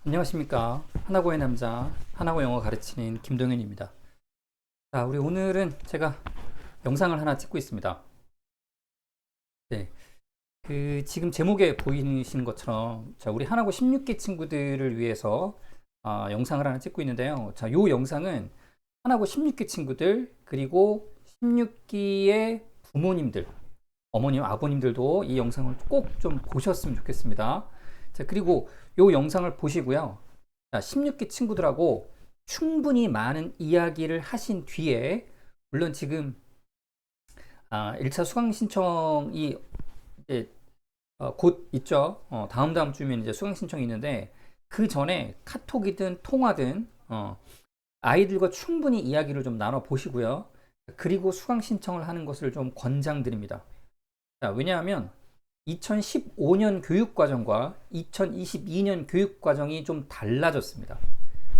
안녕하십니까. 하나고의 남자, 하나고 영어 가르치는 김동현입니다. 자, 우리 오늘은 제가 영상을 하나 찍고 있습니다. 네. 지금 제목에 보이시는 것처럼, 자, 우리 하나고 16기 친구들을 위해서 영상을 하나 찍고 있는데요. 자, 요 영상은 하나고 16기 친구들, 그리고 16기의 부모님들, 어머님, 아버님들도 이 영상을 꼭 좀 보셨으면 좋겠습니다. 자, 그리고 요 영상을 보시고요. 자, 16기 친구들하고 충분히 많은 이야기를 하신 뒤에, 물론 지금 1차 수강 신청이 이제 곧 있죠. 다음 주면 이제 수강 신청이 있는데, 그 전에 카톡이든 통화든 아이들과 충분히 이야기를 좀 나눠 보시고요. 그리고 수강 신청을 하는 것을 좀 권장드립니다. 자, 왜냐하면 2015년 교육과정과 2022년 교육과정이 좀 달라졌습니다.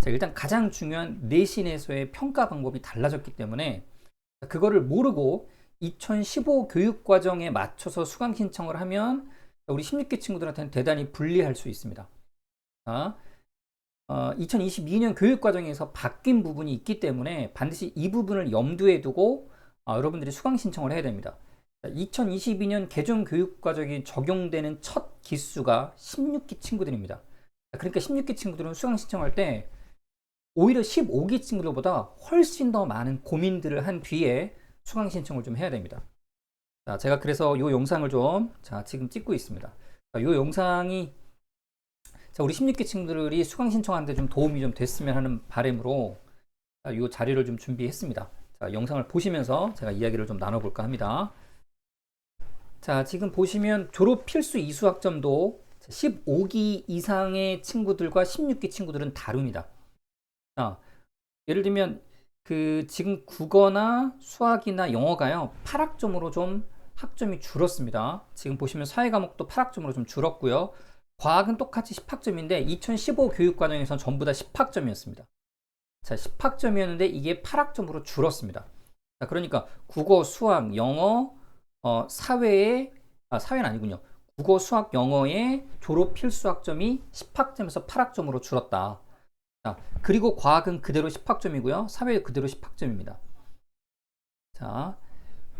자, 일단 가장 중요한 내신에서의 평가 방법이 달라졌기 때문에 그거를 모르고 2015 교육과정에 맞춰서 수강 신청을 하면 우리 16기 친구들한테는 대단히 불리할 수 있습니다. 자, 2022년 교육과정에서 바뀐 부분이 있기 때문에 반드시 이 부분을 염두에 두고 여러분들이 수강 신청을 해야 됩니다. 2022년 개정 교육과정이 적용되는 첫 기수가 16기 친구들입니다. 그러니까 16기 친구들은 수강 신청할 때 오히려 15기 친구들보다 훨씬 더 많은 고민들을 한 뒤에 수강 신청을 좀 해야 됩니다. 자, 제가 그래서 이 영상을 좀 지금 찍고 있습니다. 이 영상이 우리 16기 친구들이 수강 신청하는데 좀 도움이 좀 됐으면 하는 바람으로 이 자료를 좀 준비했습니다. 자, 영상을 보시면서 제가 이야기를 좀 나눠볼까 합니다. 자, 지금 보시면 졸업 필수 이수학점도 15기 이상의 친구들과 16기 친구들은 다릅니다. 자, 예를 들면 지금 국어나 수학이나 영어가요 8학점으로 좀 학점이 줄었습니다. 지금 보시면 사회 과목도 8학점으로 좀 줄었고요. 과학은 똑같이 10학점인데 2015 교육과정에서는 전부 다 10학점이었습니다. 자, 10학점이었는데 이게 8학점으로 줄었습니다. 자, 그러니까 국어, 수학, 영어, 사회는 아니군요. 국어, 수학, 영어의 졸업 필수 학점이 10학점에서 8학점으로 줄었다. 자, 그리고 과학은 그대로 10학점이고요. 사회 그대로 10학점입니다. 자,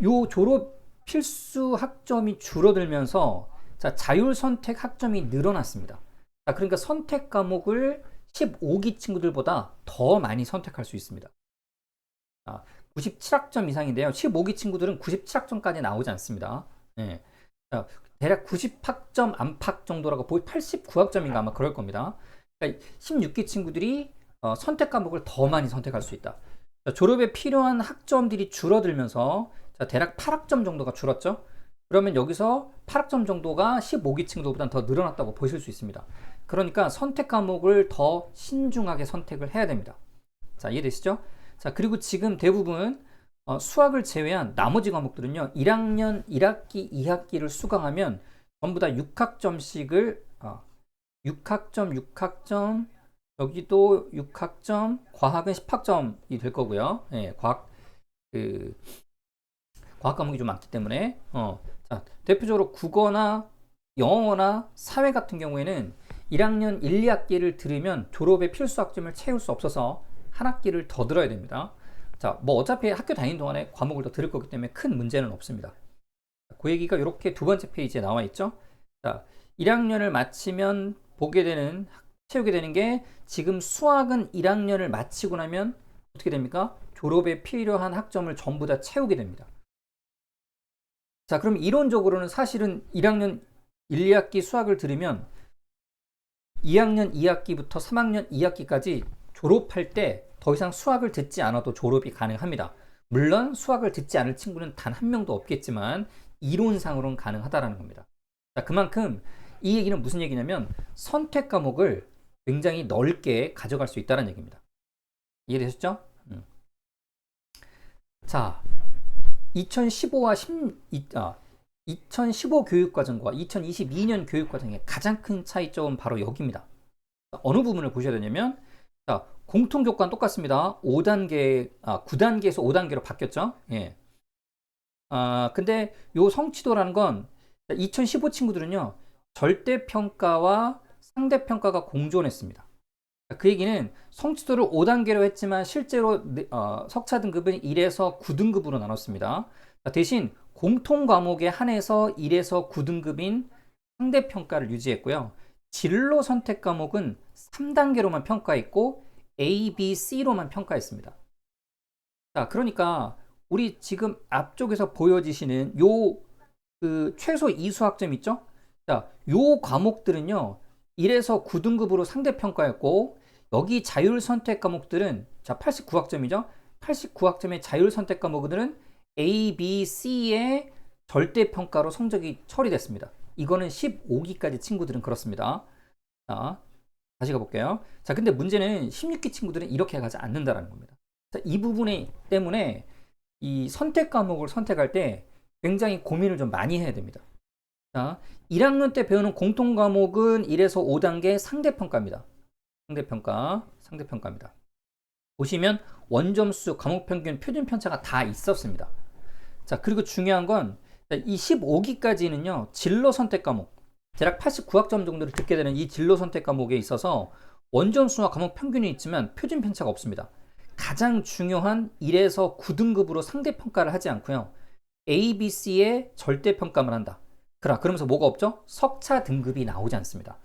요 졸업 필수 학점이 줄어들면서 자율 선택 학점이 늘어났습니다. 자, 그러니까 선택 과목을 15기 친구들보다 더 많이 선택할 수 있습니다. 97학점 이상인데요. 15기 친구들은 97학점까지 나오지 않습니다. 네. 자, 대략 90학점 안팎 정도라고 보이 89학점인가 아마 그럴 겁니다. 그러니까 16기 친구들이 선택 과목을 더 많이 선택할 수 있다. 자, 졸업에 필요한 학점들이 줄어들면서 대략 8학점 정도가 줄었죠. 그러면 여기서 8학점 정도가 15기 친구들보다 더 늘어났다고 보실 수 있습니다. 그러니까 선택 과목을 더 신중하게 선택을 해야 됩니다. 자, 이해되시죠? 자, 그리고 지금 대부분 수학을 제외한 나머지 과목들은요 1학년 1학기 2학기를 수강하면 전부 다 6학점씩을 6학점 여기도 6학점 과학은 10학점이 될 거고요. 예, 과학 과목이 좀 많기 때문에 자, 대표적으로 국어나 영어나 사회 같은 경우에는 1학년 1, 2학기를 들으면 졸업의 필수 학점을 채울 수 없어서 한 학기를 더 들어야 됩니다. 자, 뭐 어차피 학교 다니는 동안에 과목을 더 들을 거기 때문에 큰 문제는 없습니다. 그 얘기가 이렇게 두 번째 페이지에 나와 있죠. 자, 1학년을 마치면 채우게 되는 게 지금 수학은 1학년을 마치고 나면 어떻게 됩니까? 졸업에 필요한 학점을 전부 다 채우게 됩니다. 자, 그럼 이론적으로는 사실은 1학년 1, 2학기 수학을 들으면 2학년 2학기부터 3학년 2학기까지 졸업할 때 더 이상 수학을 듣지 않아도 졸업이 가능합니다. 물론 수학을 듣지 않을 친구는 단 한 명도 없겠지만 이론상으로는 가능하다라는 겁니다. 자, 그만큼 이 얘기는 무슨 얘기냐면 선택 과목을 굉장히 넓게 가져갈 수 있다는 얘기입니다. 이해되셨죠? 자, 2015 교육과정과 2022년 교육과정의 가장 큰 차이점은 바로 여기입니다. 어느 부분을 보셔야 되냐면, 자, 공통교과는 똑같습니다. 9단계에서 5단계로 바뀌었죠. 예. 근데 요 성취도라는 건 2015 친구들은요, 절대평가와 상대평가가 공존했습니다. 그 얘기는 성취도를 5단계로 했지만 실제로 석차 등급은 1에서 9등급으로 나눴습니다. 대신 공통 과목에 한해서 1에서 9등급인 상대평가를 유지했고요. 진로 선택 과목은 3단계로만 평가했고 A, B, C로만 평가했습니다. 자, 그러니까 우리 지금 앞쪽에서 보여지시는 요 최소 2수학점 있죠? 자, 요 과목들은요. 1에서 9등급으로 상대평가였고 여기 자율선택 과목들은 자 89학점이죠. 89학점의 자율선택 과목들은 A, B, C의 절대평가로 성적이 처리됐습니다. 이거는 15기까지 친구들은 그렇습니다. 자, 다시 가볼게요. 자, 근데 문제는 16기 친구들은 이렇게 가지 않는다는 겁니다. 자, 이 부분 때문에 이 선택 과목을 선택할 때 굉장히 고민을 좀 많이 해야 됩니다. 자, 1학년 때 배우는 공통 과목은 1에서 5단계 상대평가입니다. 상대평가입니다. 보시면 원점수, 과목 평균, 표준 편차가 다 있었습니다. 자, 그리고 중요한 건 이 15기까지는요, 진로 선택 과목, 대략 89학점 정도를 듣게 되는 이 진로 선택 과목에 있어서 원점수와 과목 평균이 있지만 표준 편차가 없습니다. 가장 중요한 1에서 9등급으로 상대평가를 하지 않고요. A, B, C의 절대평가만 한다. 그러면서 뭐가 없죠? 석차 등급이 나오지 않습니다.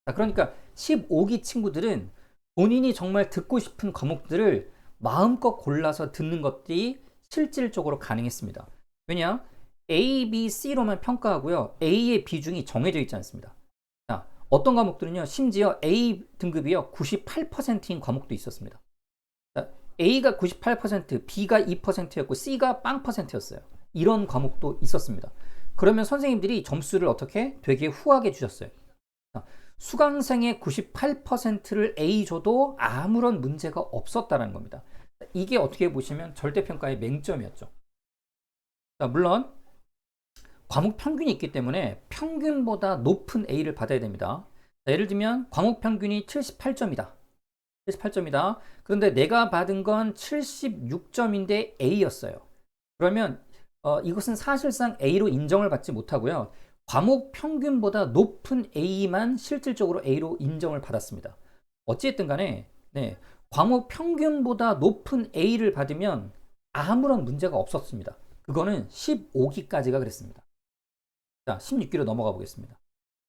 자, 그러니까 15기 친구들은 본인이 정말 듣고 싶은 과목들을 마음껏 골라서 듣는 것들이 실질적으로 가능했습니다. 왜냐? A, B, C로만 평가하고요. A의 비중이 정해져 있지 않습니다. 자, 어떤 과목들은요. 심지어 A 등급이요. 98%인 과목도 있었습니다. 자, A가 98%, B가 2%였고 C가 0%였어요. 이런 과목도 있었습니다. 그러면 선생님들이 점수를 어떻게 되게 후하게 주셨어요. 수강생의 98%를 A 줘도 아무런 문제가 없었다는 겁니다. 이게 어떻게 보시면 절대평가의 맹점이었죠. 자, 물론 과목 평균이 있기 때문에 평균보다 높은 A를 받아야 됩니다. 자, 예를 들면 과목 평균이 78점이다. 78점이다. 그런데 내가 받은 건 76점인데 A였어요. 그러면 이것은 사실상 A로 인정을 받지 못하고요. 과목 평균보다 높은 A만 실질적으로 A로 인정을 받았습니다. 어찌됐든 간에 네, 과목 평균보다 높은 A를 받으면 아무런 문제가 없었습니다. 그거는 15기까지가 그랬습니다. 자, 16기로 넘어가 보겠습니다.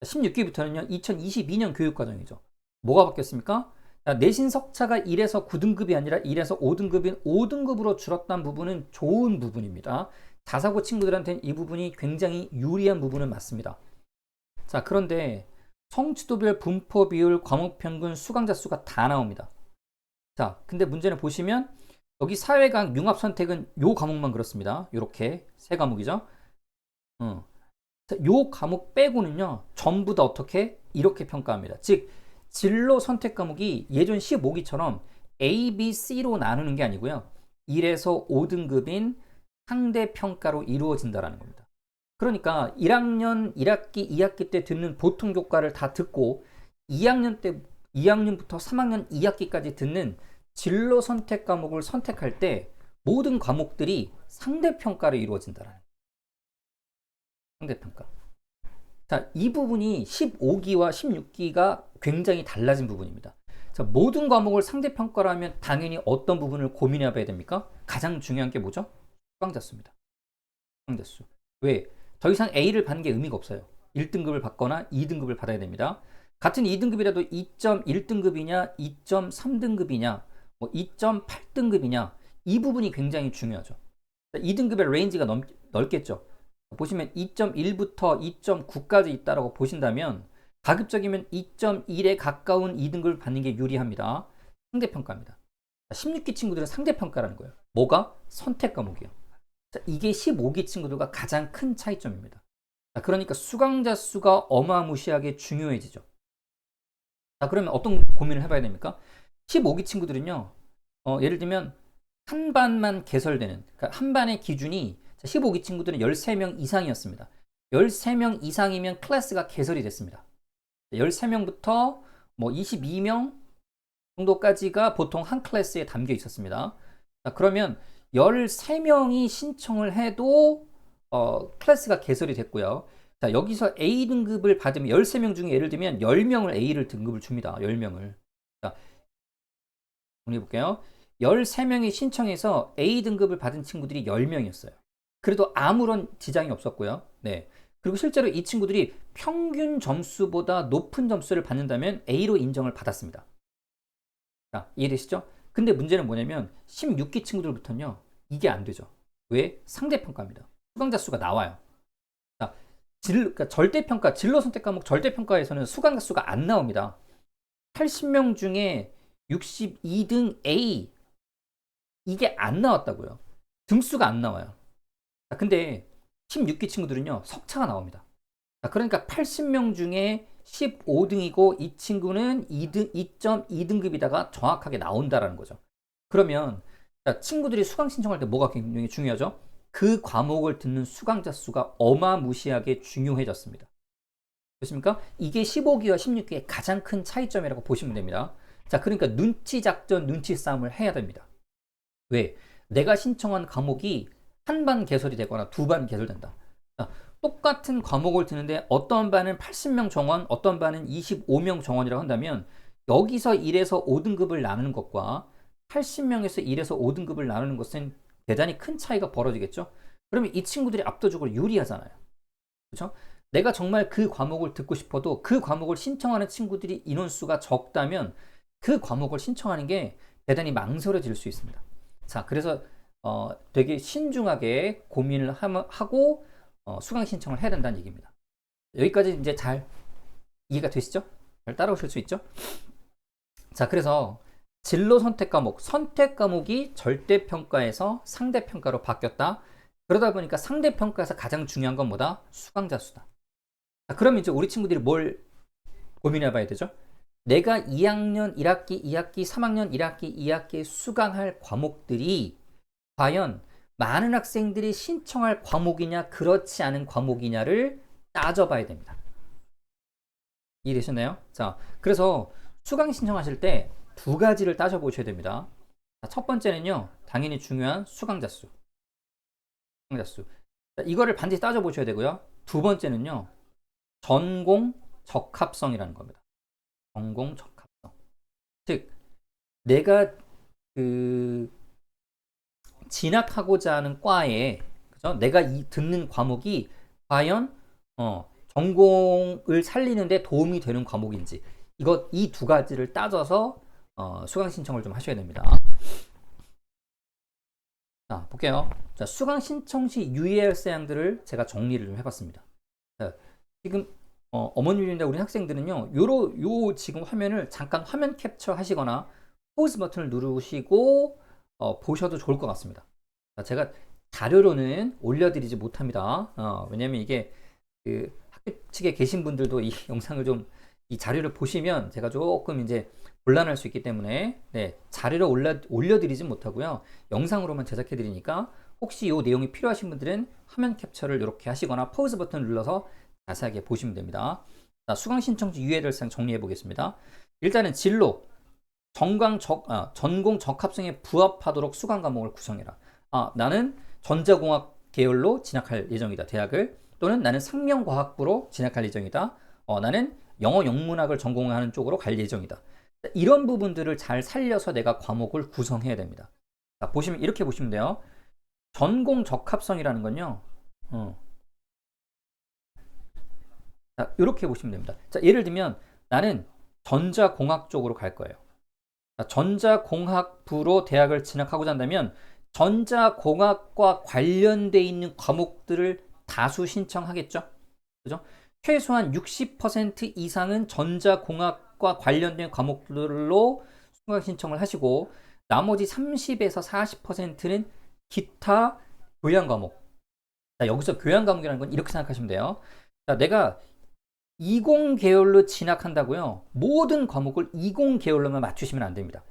16기부터는요, 2022년 교육과정이죠. 뭐가 바뀌었습니까? 자, 내신 석차가 1에서 9등급이 아니라 1에서 5등급인 5등급으로 줄었다는 부분은 좋은 부분입니다. 자사고 친구들한테는 이 부분이 굉장히 유리한 부분은 맞습니다. 자, 그런데 성취도별, 분포 비율, 과목 평균, 수강자 수가 다 나옵니다. 자, 근데 문제는 보시면 여기 사회과학 융합 선택은 요 과목만 그렇습니다. 요렇게 세 과목이죠. 자, 요 과목 빼고는요, 전부 다 어떻게? 이렇게 평가합니다. 즉, 진로 선택 과목이 예전 15기처럼 A, B, C로 나누는 게 아니고요. 1에서 5등급인 상대 평가로 이루어진다는 겁니다. 그러니까 1학년 1학기, 2학기 때 듣는 보통 교과를 다 듣고 2학년부터 3학년 2학기까지 듣는 진로 선택 과목을 선택할 때 모든 과목들이 상대 평가로 이루어진다는 거예요. 상대평가. 자, 이 부분이 15기와 16기가 굉장히 달라진 부분입니다. 자, 모든 과목을 상대평가로 하면 당연히 어떤 부분을 고민해 봐야 됩니까? 가장 중요한 게 뭐죠? 수강자 수입니다. 수강자 수. 왜? 더 이상 A를 받는 게 의미가 없어요. 1등급을 받거나 2등급을 받아야 됩니다. 같은 2등급이라도 2.1등급이냐, 2.3등급이냐, 뭐 2.8등급이냐, 이 부분이 굉장히 중요하죠. 2등급의 레인지가 넓겠죠. 보시면 2.1부터 2.9까지 있다라고 보신다면 가급적이면 2.1에 가까운 2등급을 받는 게 유리합니다. 상대평가입니다. 16기 친구들은 상대평가라는 거예요. 뭐가? 선택 과목이요. 자, 이게 15기 친구들과 가장 큰 차이점입니다. 자, 그러니까 수강자 수가 어마무시하게 중요해지죠. 자, 그러면 어떤 고민을 해봐야 됩니까? 15기 친구들은요, 예를 들면 한 반만 개설되는, 그러니까 한 반의 기준이 15기 친구들은 13명 이상이었습니다. 13명 이상이면 클래스가 개설이 됐습니다. 13명부터 뭐 22명 정도까지가 보통 한 클래스에 담겨 있었습니다. 자, 그러면 13명이 신청을 해도 클래스가 개설이 됐고요. 자, 여기서 A 등급을 받으면 13명 중에 예를 들면 10명을 A를 등급을 줍니다. 10명을. 자, 정리해 볼게요. 13명이 신청해서 A 등급을 받은 친구들이 10명이었어요. 그래도 아무런 지장이 없었고요. 네. 그리고 실제로 이 친구들이 평균 점수보다 높은 점수를 받는다면 A로 인정을 받았습니다. 자, 이해되시죠? 근데 문제는 뭐냐면 16기 친구들부터는요. 이게 안 되죠. 왜? 상대평가입니다. 수강자 수가 나와요. 자, 그러니까 절대평가, 진로 선택 과목 절대평가에서는 수강자 수가 안 나옵니다. 80명 중에 62등 A 이게 안 나왔다고요. 등수가 안 나와요. 자, 근데 16기 친구들은요. 석차가 나옵니다. 자, 그러니까 80명 중에 15등이고 이 친구는 2.2등급이다가 정확하게 나온다라는 거죠. 그러면 자, 친구들이 수강 신청할 때 뭐가 굉장히 중요하죠? 그 과목을 듣는 수강자 수가 어마무시하게 중요해졌습니다. 그렇습니까? 이게 15기와 16기의 가장 큰 차이점이라고 보시면 됩니다. 자, 그러니까 눈치 작전, 눈치 싸움을 해야 됩니다. 왜? 내가 신청한 과목이 한 반 개설이 되거나 두 반 개설된다. 자, 똑같은 과목을 듣는데 어떤 반은 80명 정원, 어떤 반은 25명 정원이라고 한다면 여기서 1에서 5등급을 나누는 것과 80명에서 1에서 5등급을 나누는 것은 대단히 큰 차이가 벌어지겠죠? 그러면 이 친구들이 압도적으로 유리하잖아요. 그렇죠? 내가 정말 그 과목을 듣고 싶어도 그 과목을 신청하는 친구들이 인원수가 적다면 그 과목을 신청하는 게 대단히 망설여질 수 있습니다. 자, 그래서 되게 신중하게 고민을 하고 수강 신청을 해야 된다는 얘기입니다. 여기까지 이제 잘 이해가 되시죠? 잘 따라오실 수 있죠? 자, 그래서 진로 선택 과목, 선택 과목이 절대평가에서 상대평가로 바뀌었다. 그러다 보니까 상대평가에서 가장 중요한 건 뭐다? 수강자 수다. 자, 그럼 이제 우리 친구들이 뭘 고민해 봐야 되죠? 내가 2학년 1학기, 2학기, 3학년 1학기, 2학기에 수강할 과목들이 과연 많은 학생들이 신청할 과목이냐 그렇지 않은 과목이냐를 따져봐야 됩니다. 이해되셨나요? 자, 그래서 수강 신청하실 때 두 가지를 따져보셔야 됩니다. 자, 첫 번째는요, 당연히 중요한 수강자 수. 수강자 수. 자, 이거를 반드시 따져보셔야 되고요. 두 번째는요, 전공 적합성이라는 겁니다. 전공 적합성. 즉, 내가 진학하고자 하는 과에, 그죠? 내가 듣는 과목이 과연 전공을 살리는데 도움이 되는 과목인지 이 두 가지를 따져서 수강 신청을 좀 하셔야 됩니다. 자, 볼게요. 자, 수강 신청 시 유의해야 할 사항들을 제가 정리를 좀 해봤습니다. 자, 지금 어머님이나 우리 학생들은요, 요 지금 화면을 잠깐 화면 캡처 하시거나 포즈 버튼을 누르시고 보셔도 좋을 것 같습니다. 자, 제가 자료로는 올려드리지 못합니다. 왜냐면 이게 그 학교 측에 계신 분들도 이 영상을 좀 이 자료를 보시면 제가 조금 이제 곤란할 수 있기 때문에 네, 자료를 올려드리지 못하고요. 영상으로만 제작해 드리니까 혹시 이 내용이 필요하신 분들은 화면 캡처를 이렇게 하시거나 포즈 버튼을 눌러서 자세하게 보시면 됩니다. 자, 수강 신청지 유예 될 사항 정리해 보겠습니다. 일단은 진로 전공 적합성에 부합하도록 수강 과목을 구성해라. 나는 전자공학 계열로 진학할 예정이다. 대학을. 또는 나는 생명과학부로 진학할 예정이다. 나는 영어 영문학을 전공하는 쪽으로 갈 예정이다. 이런 부분들을 잘 살려서 내가 과목을 구성해야 됩니다. 자, 보시면 이렇게 보시면 돼요. 전공 적합성이라는 건요. 자, 이렇게 보시면 됩니다. 자, 예를 들면 나는 전자공학 쪽으로 갈 거예요. 자, 전자공학부로 대학을 진학하고자 한다면 전자공학과 관련돼 있는 과목들을 다수 신청하겠죠. 그죠? 최소한 60% 이상은 전자공학과 관련된 과목들로 수강 신청을 하시고 나머지 30에서 40%는 기타 교양 과목. 자, 여기서 교양 과목이라는 건 이렇게 생각하시면 돼요. 자, 내가 20 계열로 진학한다고요. 모든 과목을 20 계열로만 맞추시면 안 됩니다.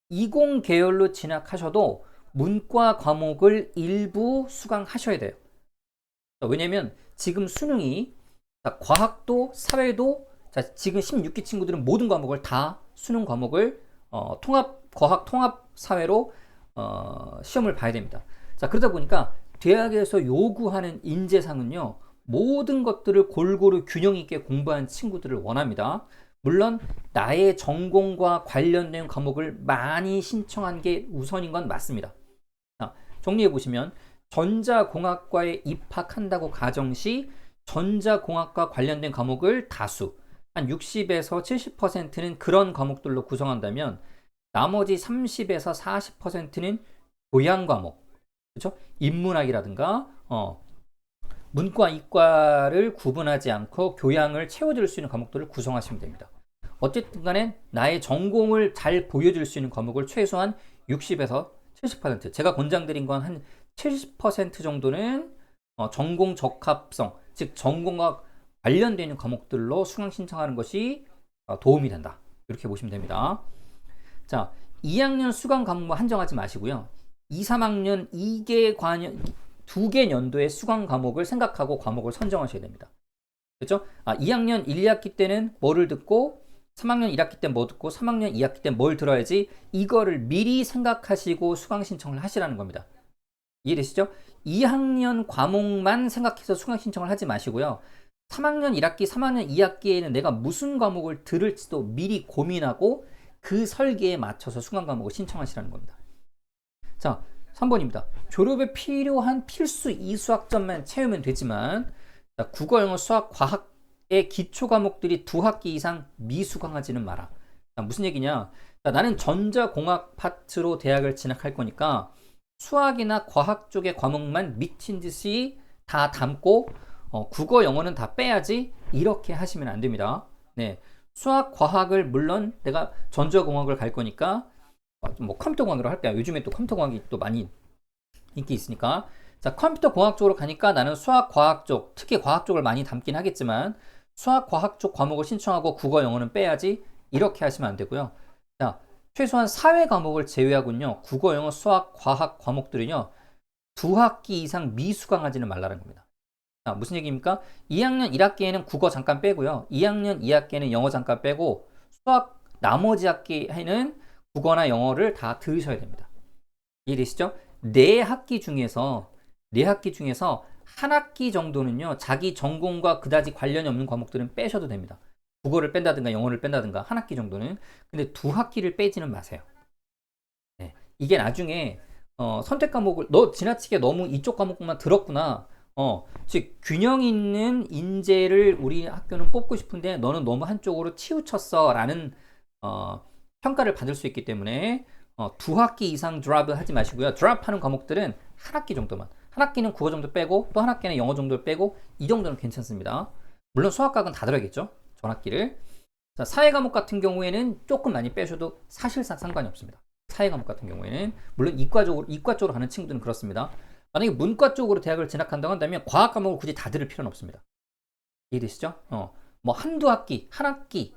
20 계열로 진학하셔도 문과 과목을 일부 수강하셔야 돼요. 왜냐면 지금 수능이 과학도 사회도 지금 16기 친구들은 모든 과목을 다 수능 과목을 과학 통합 사회로 시험을 봐야 됩니다. 자, 그러다 보니까 대학에서 요구하는 인재상은요, 모든 것들을 골고루 균형 있게 공부한 친구들을 원합니다. 물론 나의 전공과 관련된 과목을 많이 신청한 게 우선인 건 맞습니다. 정리해 보시면 전자공학과에 입학한다고 가정시 전자공학과 관련된 과목을 다수 한 60에서 70%는 그런 과목들로 구성한다면 나머지 30에서 40%는 교양 과목, 그렇죠? 인문학이라든가 문과, 이과를 구분하지 않고 교양을 채워줄 수 있는 과목들을 구성하시면 됩니다. 어쨌든 간에 나의 전공을 잘 보여줄 수 있는 과목을 최소한 60에서 70%, 제가 권장드린 건 한 70% 정도는 전공 적합성, 즉 전공과 관련되는 과목들로 수강 신청하는 것이 도움이 된다. 이렇게 보시면 됩니다. 자, 2학년 수강 과목만 한정하지 마시고요. 2, 3학년 2개 연도의 수강 과목을 생각하고 과목을 선정하셔야 됩니다. 그렇죠? 2학년 1, 2학기 때는 뭐를 듣고 3학년 1학기 때 뭐 듣고 3학년 2학기 때 뭘 들어야지, 이거를 미리 생각하시고 수강 신청을 하시라는 겁니다. 이해되시죠? 2학년 과목만 생각해서 수강 신청을 하지 마시고요. 3학년 1학기, 3학년 2학기에는 내가 무슨 과목을 들을지도 미리 고민하고 그 설계에 맞춰서 수강 과목을 신청하시라는 겁니다. 자, 3번입니다. 졸업에 필요한 필수 2수학점만 채우면 되지만 국어, 영어, 수학, 과학의 기초 과목들이 2학기 이상 미수강하지는 마라. 무슨 얘기냐? 나는 전자공학 파트로 대학을 진학할 거니까 수학이나 과학 쪽의 과목만 미친 듯이 다 담고 국어, 영어는 다 빼야지, 이렇게 하시면 안 됩니다. 네, 수학, 과학을 물론 내가 전자공학을 갈 거니까 뭐 컴퓨터 공학으로 할게요. 요즘에 또 컴퓨터 공학이 또 많이 인기 있으니까. 자, 컴퓨터 공학 쪽으로 가니까 나는 수학, 과학 쪽, 특히 과학 쪽을 많이 담긴 하겠지만 수학, 과학 쪽 과목을 신청하고 국어, 영어는 빼야지, 이렇게 하시면 안 되고요. 자, 최소한 사회 과목을 제외하고는요, 국어, 영어, 수학, 과학 과목들은요 2학기 이상 미수강하지는 말라는 겁니다. 무슨 얘기입니까? 2학년 1학기에는 국어 잠깐 빼고요, 2학년 2학기에는 영어 잠깐 빼고 수학 나머지 학기에는 국어나 영어를 다 들으셔야 됩니다. 이해되시죠? 4학기 중에서 한 학기 정도는요 자기 전공과 그다지 관련이 없는 과목들은 빼셔도 됩니다. 국어를 뺀다든가 영어를 뺀다든가 한 학기 정도는. 근데 2학기를 빼지는 마세요. 네. 이게 나중에 선택 과목을 너 지나치게 너무 이쪽 과목만 들었구나, 즉 균형 있는 인재를 우리 학교는 뽑고 싶은데 너는 너무 한쪽으로 치우쳤어 라는 평가를 받을 수 있기 때문에 2학기 이상 드랍을 하지 마시고요. 드랍하는 과목들은 한 학기 정도만, 한 학기는 국어 정도 빼고 또 한 학기는 영어 정도를 빼고, 이 정도는 괜찮습니다. 물론 수학과는 다 들어야겠죠, 전 학기를. 자, 사회 과목 같은 경우에는 조금 많이 빼셔도 사실상 상관이 없습니다. 사회 과목 같은 경우에는 물론 이과 쪽으로 가는 친구들은 그렇습니다. 만약에 문과 쪽으로 대학을 진학한다고 한다면 과학 과목을 굳이 다 들을 필요는 없습니다. 이해되시죠? 뭐 한두 학기, 한 학기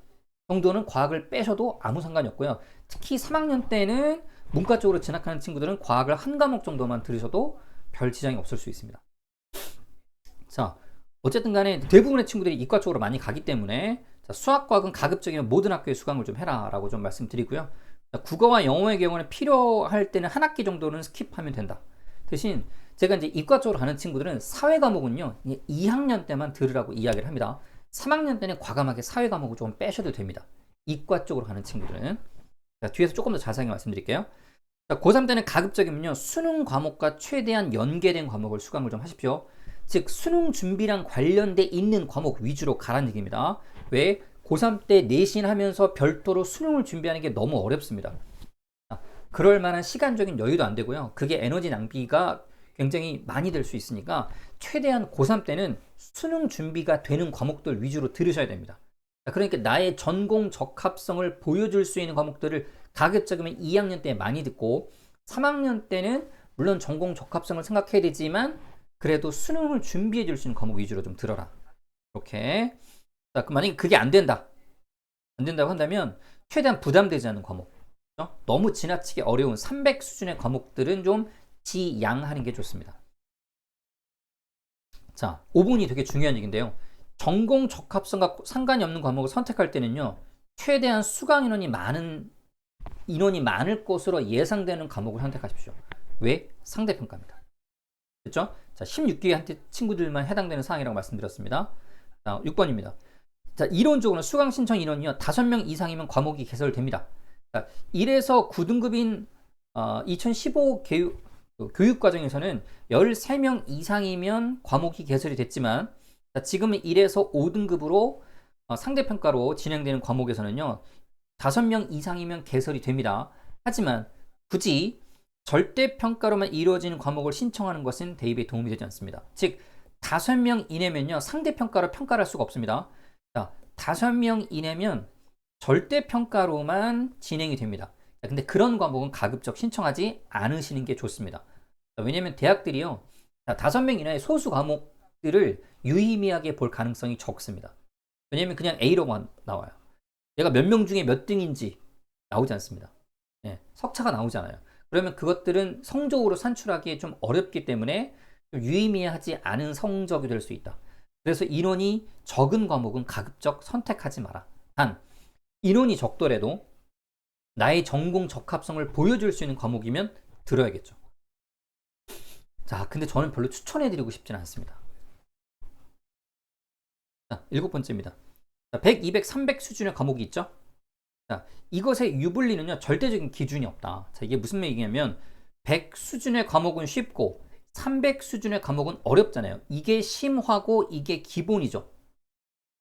정도는 과학을 빼셔도 아무 상관이 없고요. 특히 3학년 때는 문과 쪽으로 진학하는 친구들은 과학을 한 과목 정도만 들으셔도 별 지장이 없을 수 있습니다. 자, 어쨌든 간에 대부분의 친구들이 이과 쪽으로 많이 가기 때문에 수학, 과학은 가급적이면 모든 학교에 수강을 좀 해라 라고 좀 말씀드리고요. 국어와 영어의 경우는 필요할 때는 한 학기 정도는 스킵하면 된다. 대신 제가 이제 이과 쪽으로 가는 친구들은 사회 과목은요 2학년 때만 들으라고 이야기를 합니다. 3학년 때는 과감하게 사회 과목을 조금 빼셔도 됩니다. 이과 쪽으로 가는 친구들은. 자, 뒤에서 조금 더 자세하게 말씀드릴게요. 자, 고3 때는 가급적이면요 수능 과목과 최대한 연계된 과목을 수강을 좀 하십시오. 즉 수능 준비랑 관련돼 있는 과목 위주로 가라는 얘기입니다. 왜? 고3 때 내신하면서 별도로 수능을 준비하는 게 너무 어렵습니다. 그럴 만한 시간적인 여유도 안 되고요. 그게 에너지 낭비가 굉장히 많이 될 수 있으니까 최대한 고3 때는 수능 준비가 되는 과목들 위주로 들으셔야 됩니다. 그러니까 나의 전공 적합성을 보여줄 수 있는 과목들을 가급적이면 2학년 때 많이 듣고 3학년 때는 물론 전공 적합성을 생각해야 되지만 그래도 수능을 준비해 줄 수 있는 과목 위주로 좀 들어라. 이렇게. 자, 그럼 만약에 그게 안 된다고 한다면 최대한 부담되지 않는 과목, 너무 지나치게 어려운 300 수준의 과목들은 좀 지양하는 게 좋습니다. 자, 5번이 되게 중요한 얘기인데요. 전공 적합성과 상관이 없는 과목을 선택할 때는요 최대한 수강 인원이 많을 것으로 예상되는 과목을 선택하십시오. 왜? 상대평가입니다. 그렇죠? 자, 16기한테 친구들만 해당되는 사항이라고 말씀드렸습니다. 자, 6번입니다. 자, 이론적으로 수강 신청 인원이요. 5명 이상이면 과목이 개설됩니다. 자, 1에서 9등급인 2015 교육과정에서는 13명 이상이면 과목이 개설이 됐지만, 자, 지금은 1에서 5등급으로 상대평가로 진행되는 과목에서는요, 5명 이상이면 개설이 됩니다. 하지만 굳이 절대평가로만 이루어지는 과목을 신청하는 것은 대입에 도움이 되지 않습니다. 즉, 5명 이내면요, 상대평가로 평가를 할 수가 없습니다. 자, 5명 이내면 절대평가로만 진행이 됩니다. 자, 근데 그런 과목은 가급적 신청하지 않으시는 게 좋습니다. 자, 왜냐면 대학들이요, 자, 5명 이내의 소수 과목들을 유의미하게 볼 가능성이 적습니다. 왜냐면 그냥 A로만 나와요. 얘가 몇 명 중에 몇 등인지 나오지 않습니다. 예, 석차가 나오잖아요. 그러면 그것들은 성적으로 산출하기 좀 어렵기 때문에 좀 유의미하지 않은 성적이 될 수 있다. 그래서 인원이 적은 과목은 가급적 선택하지 마라. 단, 인원이 적더라도 나의 전공 적합성을 보여줄 수 있는 과목이면 들어야겠죠. 자, 근데 저는 별로 추천해드리고 싶지는 않습니다. 자, 7번째입니다. 자, 100, 200, 300 수준의 과목이 있죠? 자, 이것의 유불리는요, 절대적인 기준이 없다. 자, 이게 무슨 얘기냐면, 100 수준의 과목은 쉽고, 300 수준의 과목은 어렵잖아요. 이게 심화고, 이게 기본이죠.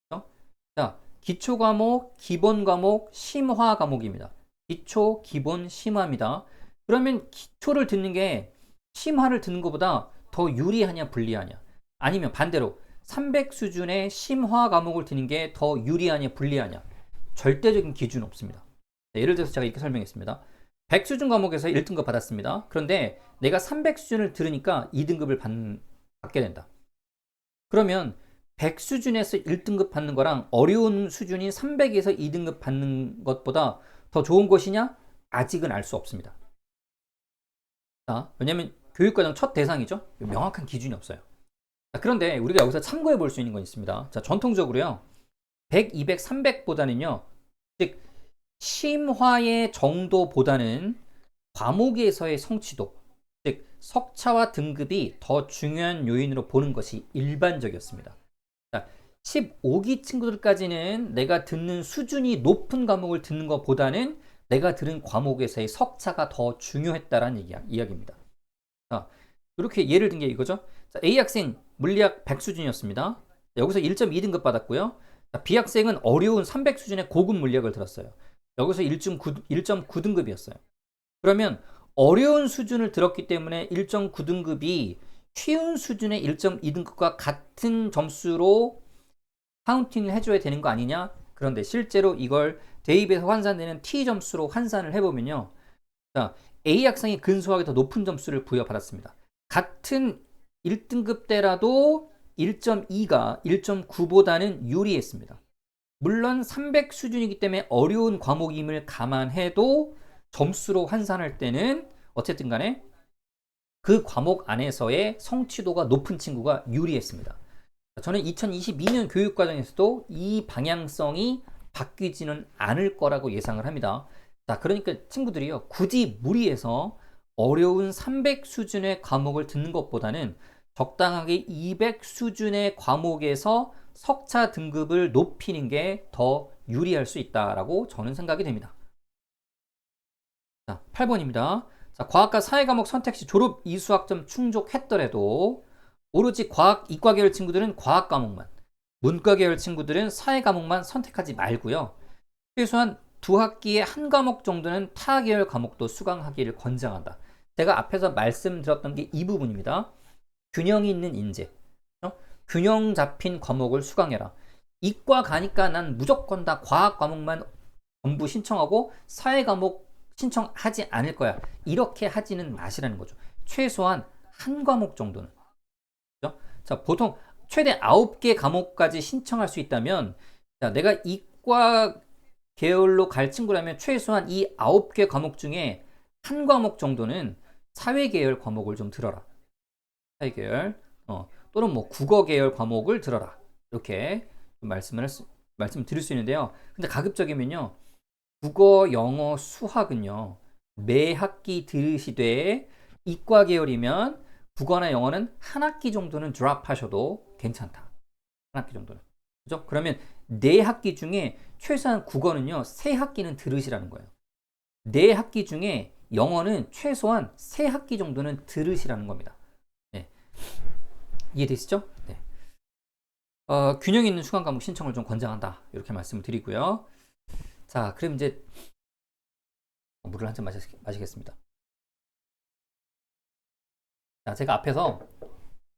그렇죠? 자, 기초 과목, 기본 과목, 심화 과목입니다. 기초, 기본, 심화입니다. 그러면 기초를 듣는 게 심화를 듣는 것보다 더 유리하냐, 불리하냐? 아니면 반대로 300 수준의 심화 과목을 듣는 게 더 유리하냐, 불리하냐? 절대적인 기준은 없습니다. 예를 들어서 제가 이렇게 설명했습니다. 100 수준 과목에서 1등급 받았습니다. 그런데 내가 300 수준을 들으니까 2등급을 받게 된다. 그러면 100 수준에서 1등급 받는 거랑 어려운 수준인 300에서 2등급 받는 것보다 더 좋은 것이냐? 아직은 알 수 없습니다. 자, 왜냐하면 교육과정 첫 대상이죠. 명확한 기준이 없어요. 자, 그런데 우리가 여기서 참고해 볼 수 있는 건 있습니다. 자, 전통적으로요, 100, 200, 300보다는요, 즉 심화의 정도보다는 과목에서의 성취도, 즉 석차와 등급이 더 중요한 요인으로 보는 것이 일반적이었습니다. 자, 15기 친구들까지는 내가 듣는 수준이 높은 과목을 듣는 것보다는 내가 들은 과목에서의 석차가 더 중요했다라는 이야기입니다. 자, 이렇게 예를 든 게 이거죠. 자, A 학생 물리학 100 수준이었습니다. 여기서 1.2등급 받았고요. 자, B 학생은 어려운 300 수준의 고급 물리학을 들었어요. 여기서 1.9등급이었어요. 그러면 어려운 수준을 들었기 때문에 1.9등급이 쉬운 수준의 1.2등급과 같은 점수로 카운팅을 해줘야 되는 거 아니냐? 그런데 실제로 이걸 대입에서 환산되는 T 점수로 환산을 해보면요. 자, A 학생이 근소하게 더 높은 점수를 부여받았습니다. 같은 1등급 때라도 1.2가 1.9보다는 유리했습니다. 물론 300 수준이기 때문에 어려운 과목임을 감안해도 점수로 환산할 때는 어쨌든 간에 그 과목 안에서의 성취도가 높은 친구가 유리했습니다. 저는 2022년 교육과정에서도 이 방향성이 바뀌지는 않을 거라고 예상을 합니다. 자, 그러니까 친구들이요, 굳이 무리해서 어려운 300 수준의 과목을 듣는 것보다는 적당하게 200 수준의 과목에서 석차 등급을 높이는 게 더 유리할 수 있다라고 저는 생각이 됩니다. 자, 8번입니다. 자, 과학과 사회 과목 선택 시 졸업 이수학점 충족했더라도 오로지 과학, 이과 계열 친구들은 과학 과목만, 문과 계열 친구들은 사회 과목만 선택하지 말고요. 최소한 2학기에 한 과목 정도는 타 계열 과목도 수강하기를 권장한다. 제가 앞에서 말씀드렸던 게 이 부분입니다. 균형 있는 인재, 균형 잡힌 과목을 수강해라. 이과 가니까 난 무조건 다 과학 과목만 전부 신청하고 사회 과목 신청하지 않을 거야. 이렇게 하지는 마시라는 거죠. 최소한 한 과목 정도는. 그렇죠? 자, 보통 최대 9개 과목까지 신청할 수 있다면, 자, 내가 이과 계열로 갈 친구라면 최소한 이 9개 과목 중에 한 과목 정도는 사회 계열 과목을 좀 들어라. 사회 계열, 또는 뭐 국어 계열 과목을 들어라. 이렇게 말씀드릴 수 있는데요. 근데 가급적이면요, 국어, 영어, 수학은요, 매 학기 들으시되 이과 계열이면 국어나 영어는 한 학기 정도는 드랍하셔도 괜찮다. 한 학기 정도는. 그죠? 그러면 4학기 중에 최소한 국어는요, 3학기는 들으시라는 거예요. 4학기 중에 영어는 최소한 3학기 정도는 들으시라는 겁니다. 네. 이해되시죠? 네. 균형 있는 수강 과목 신청을 좀 권장한다. 이렇게 말씀을 드리고요. 자, 그럼 이제 물을 한 잔 마시겠습니다. 자, 제가 앞에서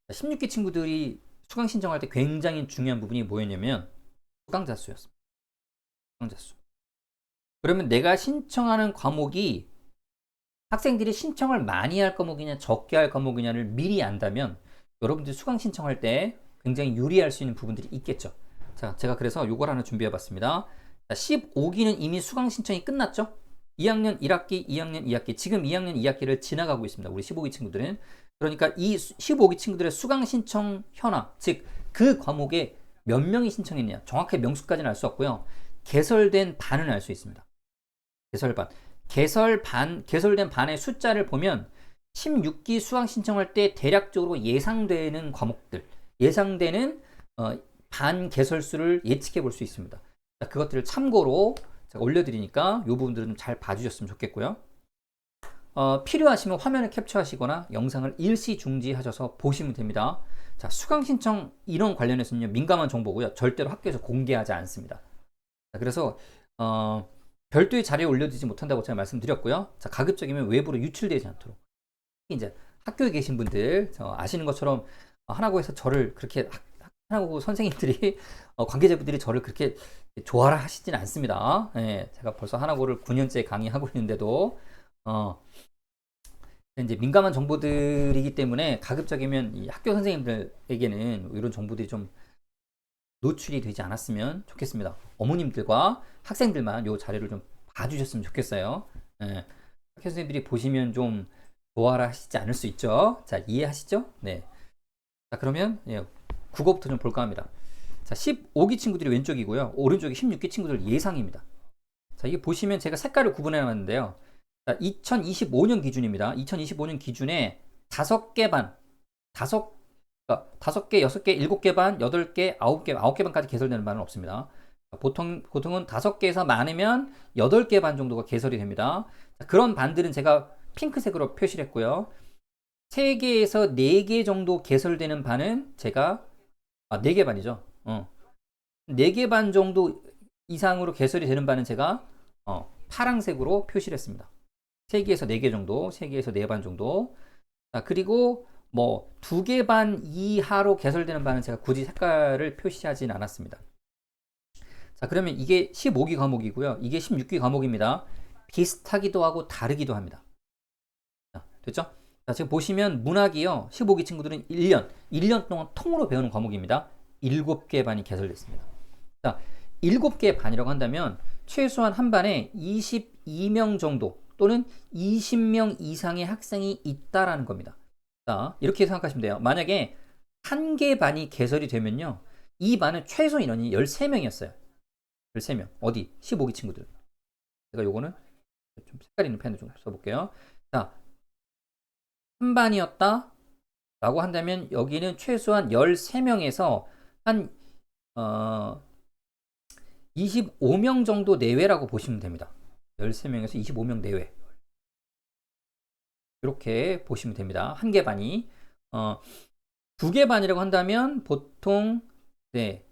16기 친구들이 수강 신청할 때 굉장히 중요한 부분이 뭐였냐면 수강자 수였습니다. 수강자 수. 그러면 내가 신청하는 과목이 학생들이 신청을 많이 할 과목이냐 적게 할 과목이냐를 미리 안다면 여러분들이 수강 신청할 때 굉장히 유리할 수 있는 부분들이 있겠죠. 자, 제가 그래서 요걸 하나 준비해 봤습니다. 15기는 이미 수강 신청이 끝났죠. 2학년 1학기, 2학년 2학기, 지금 2학년 2학기를 지나가고 있습니다. 우리 15기 친구들은. 그러니까 이 15기 친구들의 수강 신청 현황, 즉 그 과목에 몇 명이 신청했냐, 정확하게 명수까지는 알 수 없고요. 개설된 반은 알 수 있습니다. 개설된 반의 숫자를 보면 16기 수강 신청할 때 대략적으로 예상되는 과목들, 예상되는 반 개설수를 예측해 볼 수 있습니다. 자, 그것들을 참고로 제가 올려드리니까 이 부분들은 좀 잘 봐주셨으면 좋겠고요. 필요하시면 화면을 캡처하시거나 영상을 일시 중지하셔서 보시면 됩니다. 자, 수강 신청 인원 관련해서는요, 민감한 정보고요. 절대로 학교에서 공개하지 않습니다. 자, 그래서 별도의 자료에 올려두지 못한다고 제가 말씀드렸고요. 자, 가급적이면 외부로 유출되지 않도록. 이제 학교에 계신 분들 아시는 것처럼 하나고에서 저를 그렇게 하나고 선생님들이 관계자분들이 저를 그렇게 좋아라 하시진 않습니다. 예, 제가 벌써 하나고를 9년째 강의하고 있는데도 이제 민감한 정보들이기 때문에 가급적이면 이 학교 선생님들에게는 이런 정보들이 좀 노출이 되지 않았으면 좋겠습니다. 어머님들과 학생들만 이 자료를 좀 봐주셨으면 좋겠어요. 예, 학교 선생님들이 보시면 좀 좋아라 하시지 않을 수 있죠. 자, 이해하시죠? 네. 자, 그러면 예, 국어부터 좀 볼까 합니다. 자, 15기 친구들이 왼쪽이고요. 오른쪽이 16기 친구들 예상입니다. 자, 이게 보시면 제가 색깔을 구분해 놨는데요. 자, 2025년 기준입니다. 2025년 기준에 5개 반, 5개, 6개, 7개 반, 8개, 9개 반까지 개설되는 반은 없습니다. 보통은 5개에서 많으면 8개 반 정도가 개설이 됩니다. 자, 그런 반들은 제가 핑크색으로 표시를 했고요. 3개에서 4개 정도 개설되는 반은 제가 4개 반이죠. 4개 반 정도 이상으로 개설이 되는 반은 제가 파란색으로 표시를 했습니다. 3개에서 4개 정도, 3개에서 4반 정도. 자, 그리고 뭐 2개 반 이하로 개설되는 반은 제가 굳이 색깔을 표시하진 않았습니다. 자, 그러면 이게 15기 과목이고요. 이게 16기 과목입니다. 비슷하기도 하고 다르기도 합니다. 자, 됐죠? 자, 지금 보시면 문학이요. 15기 친구들은 1년 동안 통으로 배우는 과목입니다. 7개 반이 개설됐습니다. 자, 7개 반이라고 한다면 최소한 한 반에 22명 정도 또는 20명 이상의 학생이 있다라는 겁니다. 자, 이렇게 생각하시면 돼요. 만약에 한 개 반이 개설이 되면요. 이 반은 최소 인원이 13명이었어요. 13명. 어디? 15기 친구들. 제가 요거는 좀 색깔 있는 펜을 좀 써볼게요. 자, 한 반이었다 라고 한다면 여기는 최소한 13명에서 한 25명 정도 내외라고 보시면 됩니다. 13명에서 25명 내외. 이렇게 보시면 됩니다. 한 개 반이. 2개 반이라고 한다면 보통 네,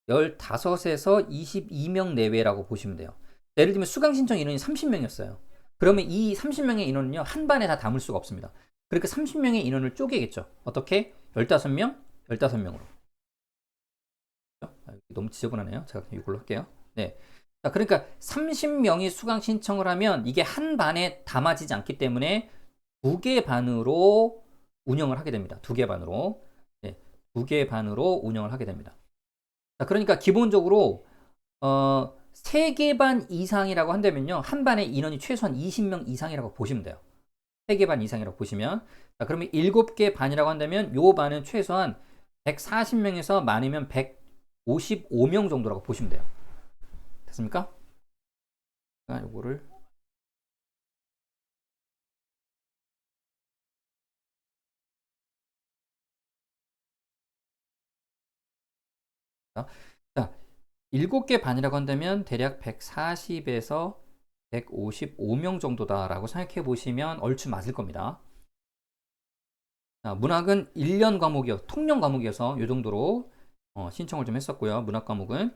15에서 22명 내외라고 보시면 돼요. 예를 들면 수강 신청 인원이 30명이었어요. 그러면 이 30명의 인원은요, 한 반에 다 담을 수가 없습니다. 그러니까 30명의 인원을 쪼개겠죠. 어떻게? 15명, 15명으로. 너무 지저분하네요. 제가 이걸로 할게요. 네. 자, 그러니까 30명이 수강 신청을 하면 이게 한 반에 담아지지 않기 때문에 2개 반으로 운영을 하게 됩니다. 2개 반으로. 네. 2개 반으로 운영을 하게 됩니다. 자, 그러니까 기본적으로 3개 반 이상이라고 한다면요. 한 반에 인원이 최소한 20명 이상이라고 보시면 돼요. 3개 반 이상이라고 보시면. 자, 그러면 7개 반이라고 한다면 요 반은 최소한 140명에서 많으면 155명 정도라고 보시면 돼요. 됐습니까? 자, 요거를 자, 7개 반이라고 한다면 대략 140에서 155명 정도다라고 생각해 보시면 얼추 맞을 겁니다. 자, 문학은 1년 과목이요, 통년 과목이어서 이 정도로 신청을 좀 했었고요. 문학 과목은.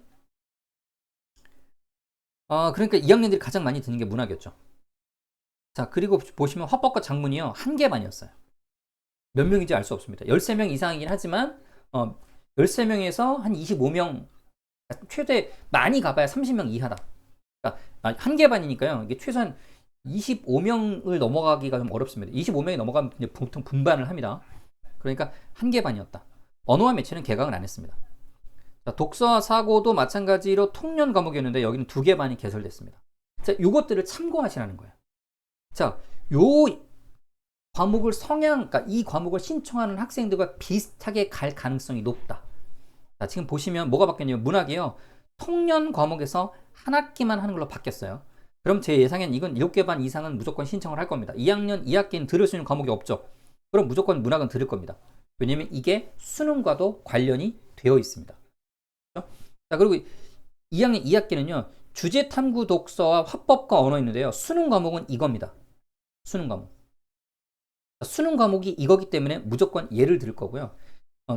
그러니까 2학년들이 가장 많이 듣는 게 문학이었죠. 자, 그리고 보시면 화법과 작문이요, 한 개 반이었어요. 몇 명인지 알 수 없습니다. 13명 이상이긴 하지만 13명에서 한 25명, 최대 많이 가봐야 30명 이하다. 그러니까 한 개 반이니까요. 이게 최소한 25명을 넘어가기가 좀 어렵습니다. 25명이 넘어가면 보통 분반을 합니다. 그러니까 한 개 반이었다. 언어와 매체는 개강을 안 했습니다. 자, 독서와 사고도 마찬가지로 통년 과목이었는데 여기는 2개 반이 개설됐습니다. 자, 요것들을 참고하시라는 거예요. 자, 요 과목을 그러니까 이 과목을 신청하는 학생들과 비슷하게 갈 가능성이 높다. 자, 지금 보시면 뭐가 바뀌었냐면 문학이요, 통년 과목에서 한 학기만 하는 걸로 바뀌었어요. 그럼 제 예상엔 이건 7개 반 이상은 무조건 신청을 할 겁니다. 2학년 2학기는 들을 수 있는 과목이 없죠. 그럼 무조건 문학은 들을 겁니다. 왜냐면 이게 수능과도 관련이 되어 있습니다. 그렇죠? 자, 그리고 2학년 2학기는요, 주제 탐구 독서와 화법과 언어 있는데요, 수능 과목은 이겁니다. 수능 과목. 수능 과목이 이거기 때문에 무조건 얘를 들을 거고요.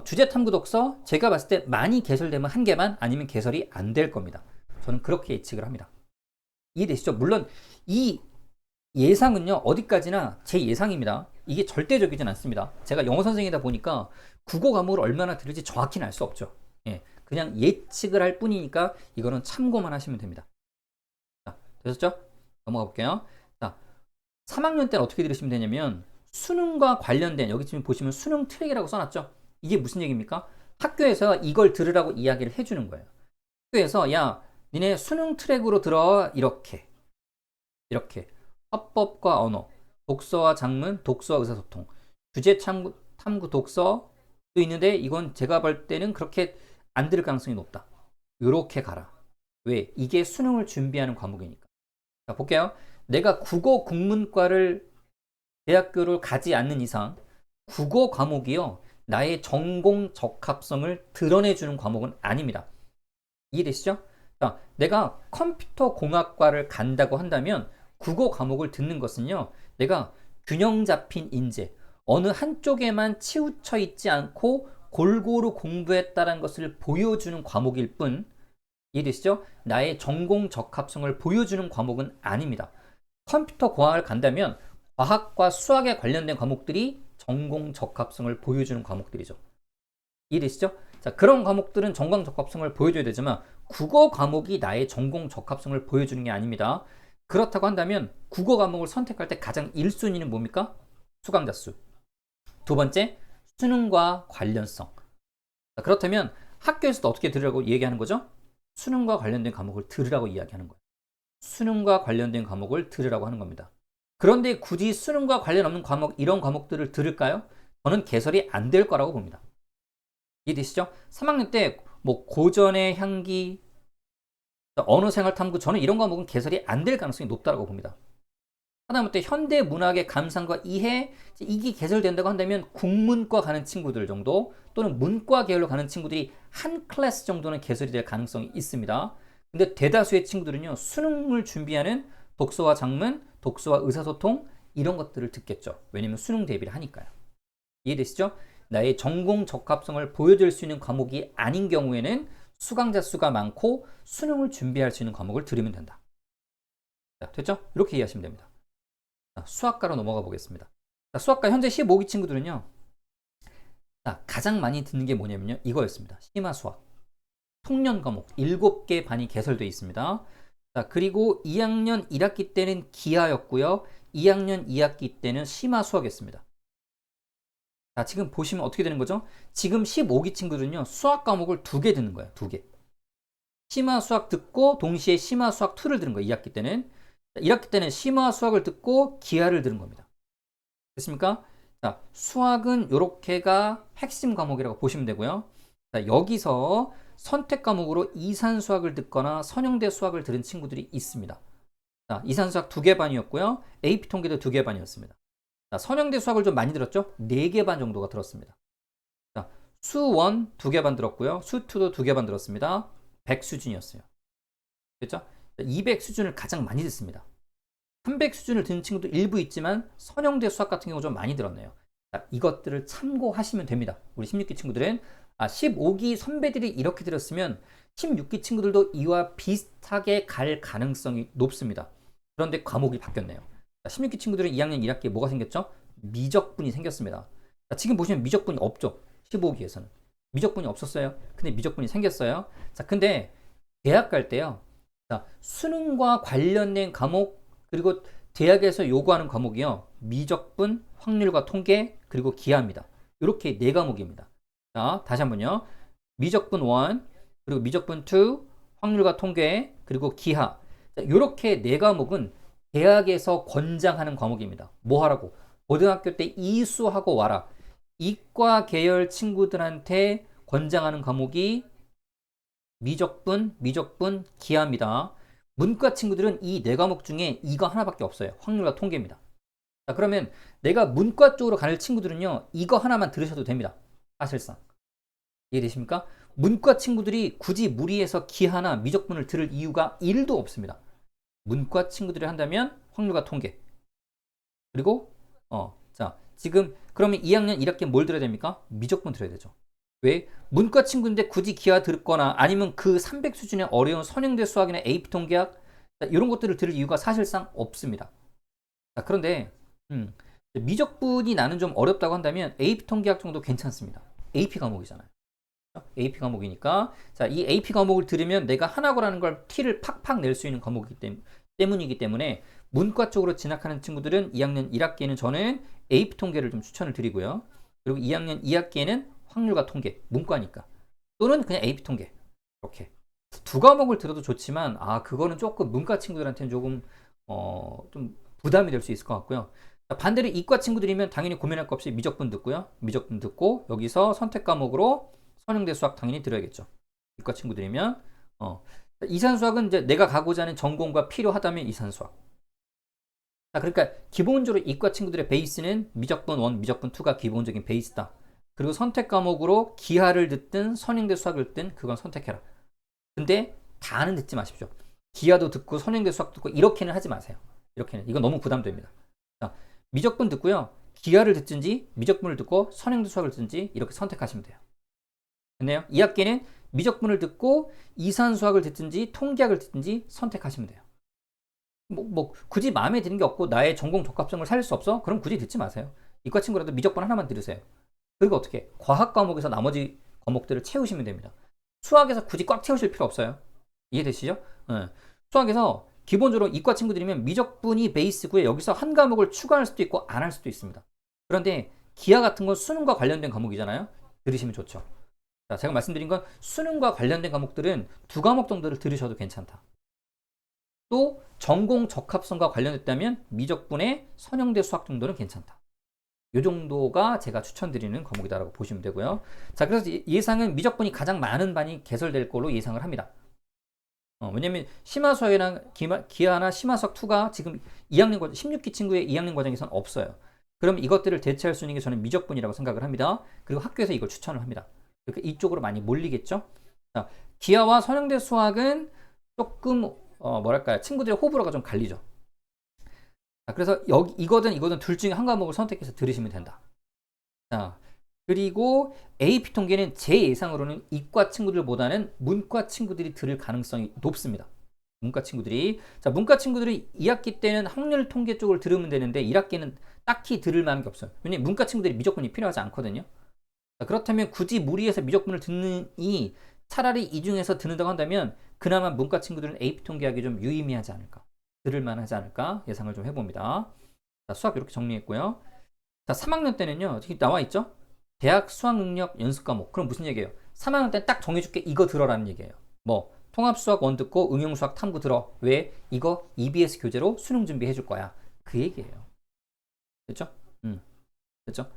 주제 탐구 독서 제가 봤을 때 많이 개설되면 한 개만, 아니면 개설이 안 될 겁니다. 저는 그렇게 예측을 합니다. 이해되시죠? 물론 이 예상은요, 어디까지나 제 예상입니다. 이게 절대적이진 않습니다. 제가 영어 선생이다 보니까 국어 과목을 얼마나 들을지 정확히는 알 수 없죠. 예, 그냥 예측을 할 뿐이니까 이거는 참고만 하시면 됩니다. 자, 되셨죠? 넘어가 볼게요. 자, 3학년 때는 어떻게 들으시면 되냐면, 수능과 관련된, 여기 지금 보시면 수능 트랙이라고 써놨죠? 이게 무슨 얘기입니까? 학교에서 이걸 들으라고 이야기를 해주는 거예요. 학교에서 야, 니네 수능 트랙으로 들어. 이렇게 화법과 언어, 독서와 작문, 독서와 의사소통, 주제 탐구 독서도 있는데 이건 제가 볼 때는 그렇게 안 들을 가능성이 높다. 이렇게 가라. 왜? 이게 수능을 준비하는 과목이니까. 자, 볼게요. 내가 국어 국문과를 대학교를 가지 않는 이상 국어 과목이요, 나의 전공 적합성을 드러내주는 과목은 아닙니다. 이해되시죠? 자, 내가 컴퓨터 공학과를 간다고 한다면 국어 과목을 듣는 것은요, 내가 균형 잡힌 인재, 어느 한쪽에만 치우쳐 있지 않고 골고루 공부했다는 것을 보여주는 과목일 뿐, 이해되시죠? 나의 전공 적합성을 보여주는 과목은 아닙니다. 컴퓨터 공학을 간다면 과학과 수학에 관련된 과목들이 전공 적합성을 보여주는 과목들이죠. 이해되시죠? 자, 그런 과목들은 전공 적합성을 보여줘야 되지만 국어 과목이 나의 전공 적합성을 보여주는 게 아닙니다. 그렇다고 한다면 국어 과목을 선택할 때 가장 1순위는 뭡니까? 수강자 수. 두 번째, 수능과 관련성. 자, 그렇다면 학교에서도 어떻게 들으라고 얘기하는 거죠? 수능과 관련된 과목을 들으라고 이야기하는 거예요. 수능과 관련된 과목을 들으라고 하는 겁니다. 그런데 굳이 수능과 관련 없는 과목, 이런 과목들을 들을까요? 저는 개설이 안 될 거라고 봅니다. 이해되시죠? 3학년 때 뭐 고전의 향기, 언어생활 탐구, 저는 이런 과목은 개설이 안 될 가능성이 높다고 봅니다. 하다못해 현대 문학의 감상과 이해, 이게 개설된다고 한다면 국문과 가는 친구들 정도, 또는 문과 계열로 가는 친구들이 한 클래스 정도는 개설이 될 가능성이 있습니다. 근데 대다수의 친구들은요, 수능을 준비하는 독서와 작문, 독서와 의사소통, 이런 것들을 듣겠죠. 왜냐면 수능 대비를 하니까요. 이해되시죠? 나의 전공 적합성을 보여줄 수 있는 과목이 아닌 경우에는 수강자 수가 많고 수능을 준비할 수 있는 과목을 들으면 된다. 자, 됐죠? 이렇게 이해하시면 됩니다. 자, 수학과로 넘어가 보겠습니다. 자, 수학과 현재 15기 친구들은요, 자, 가장 많이 듣는 게 뭐냐면요, 이거였습니다. 심화수학. 통년 과목 7개 반이 개설되어 있습니다. 자, 그리고 2학년 1학기 때는 기하였고요. 2학년 2학기 때는 심화수학이었습니다. 자, 지금 보시면 어떻게 되는 거죠? 지금 15기 친구들은요, 수학 과목을 2개 듣는 거예요. 2개. 심화수학 듣고 동시에 심화수학 2를 들은 거예요. 2학기 때는. 1학기 때는 심화수학을 듣고 기하를 들은 겁니다. 됐습니까? 자, 수학은 요렇게가 핵심 과목이라고 보시면 되고요. 자, 여기서 선택 과목으로 이산수학을 듣거나 선형대 수학을 들은 친구들이 있습니다. 자, 이산수학 2개 반이었고요. AP 통계도 2개 반이었습니다. 자, 선형대 수학을 좀 많이 들었죠? 4개 반 정도가 들었습니다. 자, 수1 2개 반 들었고요. 수2도 2개 반 들었습니다. 100 수준이었어요. 그렇죠? 200 수준을 가장 많이 듣습니다. 300 수준을 듣는 친구도 일부 있지만 선형대 수학 같은 경우 좀 많이 들었네요. 자, 이것들을 참고하시면 됩니다. 우리 16기 친구들은 15기 선배들이 이렇게 들었으면 16기 친구들도 이와 비슷하게 갈 가능성이 높습니다. 그런데 과목이 바뀌었네요. 자, 16기 친구들은 2학년 1학기에 뭐가 생겼죠? 미적분이 생겼습니다. 자, 지금 보시면 미적분이 없죠. 15기에서는. 미적분이 없었어요. 근데 미적분이 생겼어요. 자, 근데 대학 갈 때요. 자, 수능과 관련된 과목 그리고 대학에서 요구하는 과목이요. 미적분, 확률과 통계, 그리고 기하입니다. 이렇게 네 과목입니다. 자, 다시 한번요. 미적분 1, 그리고 미적분 2, 확률과 통계, 그리고 기하. 자, 이렇게 네 과목은 대학에서 권장하는 과목입니다. 뭐 하라고? 고등학교 때 이수하고 와라. 이과 계열 친구들한테 권장하는 과목이 미적분, 기하입니다. 문과 친구들은 이 네 과목 중에 이거 하나밖에 없어요. 확률과 통계입니다. 자, 그러면 내가 문과 쪽으로 갈 친구들은요, 이거 하나만 들으셔도 됩니다. 사실상. 이해되십니까? 문과 친구들이 굳이 무리해서 기하나 미적분을 들을 이유가 1도 없습니다. 문과 친구들이 한다면 확률과 통계. 그리고, 자, 지금, 그러면 2학년 1학기 뭘 들어야 됩니까? 미적분 들어야 되죠. 왜? 문과 친구인데 굳이 기하 듣거나 아니면 그 300 수준의 어려운 선형대 수학이나 AP 통계학 이런 것들을 들을 이유가 사실상 없습니다. 자, 그런데 미적분이 나는 좀 어렵다고 한다면 AP 통계학 정도 괜찮습니다. AP 과목이잖아요. AP 과목이니까 자, 이 AP 과목을 들으면 내가 하나고라는 걸 티를 팍팍 낼 수 있는 과목이기 때문이기 때문에 문과 쪽으로 진학하는 친구들은 2학년 1학기에는 저는 AP 통계를 좀 추천을 드리고요. 그리고 2학년 2학기에는 확률과 통계, 문과니까. 또는 그냥 AP 통계. 이렇게. 두 과목을 들어도 좋지만, 그거는 조금 문과 친구들한테는 조금, 좀 부담이 될 수 있을 것 같고요. 반대로 이과 친구들이면 당연히 고민할 거 없이 미적분 듣고요. 미적분 듣고, 여기서 선택 과목으로 선형대 수학 당연히 들어야겠죠. 이과 친구들이면, 이산수학은 이제 내가 가고자 하는 전공과 필요하다면 이산수학. 자, 그러니까 기본적으로 이과 친구들의 베이스는 미적분 1, 미적분 2가 기본적인 베이스다. 그리고 선택 과목으로 기하를 듣든 선형대 수학을 듣든 그건 선택해라. 근데 다는 듣지 마십시오. 기하도 듣고 선형대 수학 듣고 이렇게는 하지 마세요. 이렇게는. 이건 너무 부담됩니다. 자, 미적분 듣고요. 기하를 듣든지 미적분을 듣고 선형대 수학을 듣든지 이렇게 선택하시면 돼요. 됐네요? 2학기는 미적분을 듣고 이산수학을 듣든지 통계학을 듣든지 선택하시면 돼요. 굳이 마음에 드는 게 없고 나의 전공 적합성을 살릴 수 없어? 그럼 굳이 듣지 마세요. 이과 친구라도 미적분 하나만 들으세요. 그리고 어떻게? 과학 과목에서 나머지 과목들을 채우시면 됩니다. 수학에서 굳이 꽉 채우실 필요 없어요. 이해되시죠? 네. 수학에서 기본적으로 이과 친구들이면 미적분이 베이스고요. 여기서 한 과목을 추가할 수도 있고 안 할 수도 있습니다. 그런데 기하 같은 건 수능과 관련된 과목이잖아요. 들으시면 좋죠. 자, 제가 말씀드린 건 수능과 관련된 과목들은 두 과목 정도를 들으셔도 괜찮다. 또 전공 적합성과 관련됐다면 미적분의 선형대 수학 정도는 괜찮다. 이 정도가 제가 추천드리는 과목이다라고 보시면 되고요. 자, 그래서 예상은 미적분이 가장 많은 반이 개설될 걸로 예상을 합니다. 왜냐면 심화수학이랑 기하나 심화수학2가 지금 2학년 과정, 16기 친구의 2학년 과정에서는 없어요. 그럼 이것들을 대체할 수 있는 게 저는 미적분이라고 생각을 합니다. 그리고 학교에서 이걸 추천을 합니다. 그러니까 이쪽으로 많이 몰리겠죠. 자, 기하와 선형대 수학은 조금 뭐랄까요, 친구들의 호불호가 좀 갈리죠. 자, 그래서 이거든 둘 중에 한 과목을 선택해서 들으시면 된다. 자, 그리고 AP 통계는 제 예상으로는 이과 친구들보다는 문과 친구들이 들을 가능성이 높습니다. 문과 친구들이. 자, 문과 친구들이 2학기 때는 확률 통계 쪽을 들으면 되는데 1학기는 딱히 들을 만한 게 없어요. 왜냐면 문과 친구들이 미적분이 필요하지 않거든요. 자, 그렇다면 굳이 무리해서 미적분을 듣느니 차라리 이 중에서 듣는다고 한다면 그나마 문과 친구들은 AP 통계하기 좀 유의미하지 않을까. 들을만 하지 않을까 예상을 좀 해봅니다. 자, 수학 이렇게 정리했고요. 자, 3학년 때는요, 여기 나와 있죠? 대학 수학 능력 연습 과목. 그럼 무슨 얘기예요? 3학년 때 딱 정해줄게. 이거 들어라는 얘기예요. 뭐, 통합수학 1 듣고 응용수학 탐구 들어. 왜? 이거 EBS 교재로 수능 준비해 줄 거야. 그 얘기예요. 됐죠? 됐죠?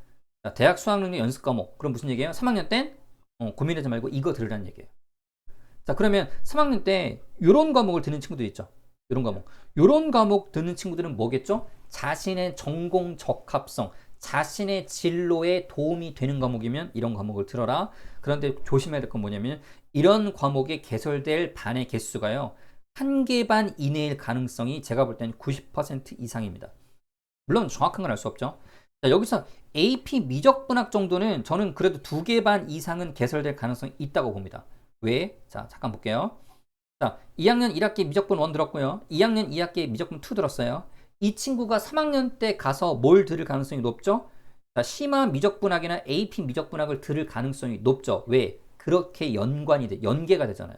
자, 대학 수학 능력 연습 과목. 그럼 무슨 얘기예요? 3학년 땐 고민하지 말고 이거 들으라는 얘기예요. 자, 그러면 3학년 때 이런 과목을 듣는 친구들 있죠? 이런 과목 듣는 친구들은 뭐겠죠? 자신의 전공 적합성, 자신의 진로에 도움이 되는 과목이면 이런 과목을 들어라. 그런데 조심해야 될 건 뭐냐면 이런 과목에 개설될 반의 개수가요. 1개 반 이내일 가능성이 제가 볼 때는 90% 이상입니다. 물론 정확한 건 알 수 없죠. 자, 여기서 AP 미적분학 정도는 저는 그래도 2개 반 이상은 개설될 가능성이 있다고 봅니다. 왜? 자, 잠깐 볼게요. 자, 2학년 1학기 미적분 1 들었고요. 2학년 2학기 미적분 2 들었어요. 이 친구가 3학년 때 가서 뭘 들을 가능성이 높죠? 자, 심화 미적분학이나 AP 미적분학을 들을 가능성이 높죠. 왜? 그렇게 연계가 되잖아요.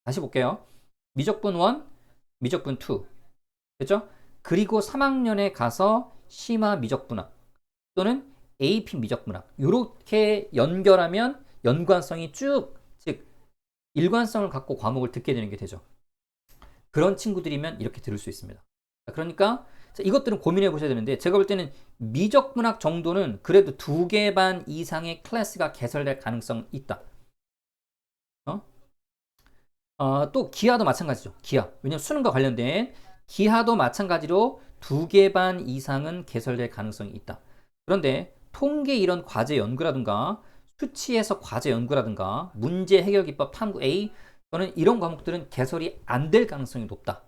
다시 볼게요. 미적분 1, 미적분 2. 됐죠? 그리고 3학년에 가서 심화 미적분학 또는 AP 미적분학 이렇게 연결하면 연관성이 쭉, 즉 일관성을 갖고 과목을 듣게 되는 게 되죠. 그런 친구들이면 이렇게 들을 수 있습니다. 그러니까 이것들은 고민해 보셔야 되는데 제가 볼 때는 미적분학 정도는 그래도 2개 반 이상의 클래스가 개설될 가능성이 있다. 또 기하도 마찬가지죠. 기하. 왜냐면 수능과 관련된 기하도 마찬가지로 2개 반 이상은 개설될 가능성이 있다. 그런데 통계 이론 과제 연구라든가 수치에서 과제 연구라든가 문제 해결 기법 탐구 A 또는 이런 과목들은 개설이 안 될 가능성이 높다.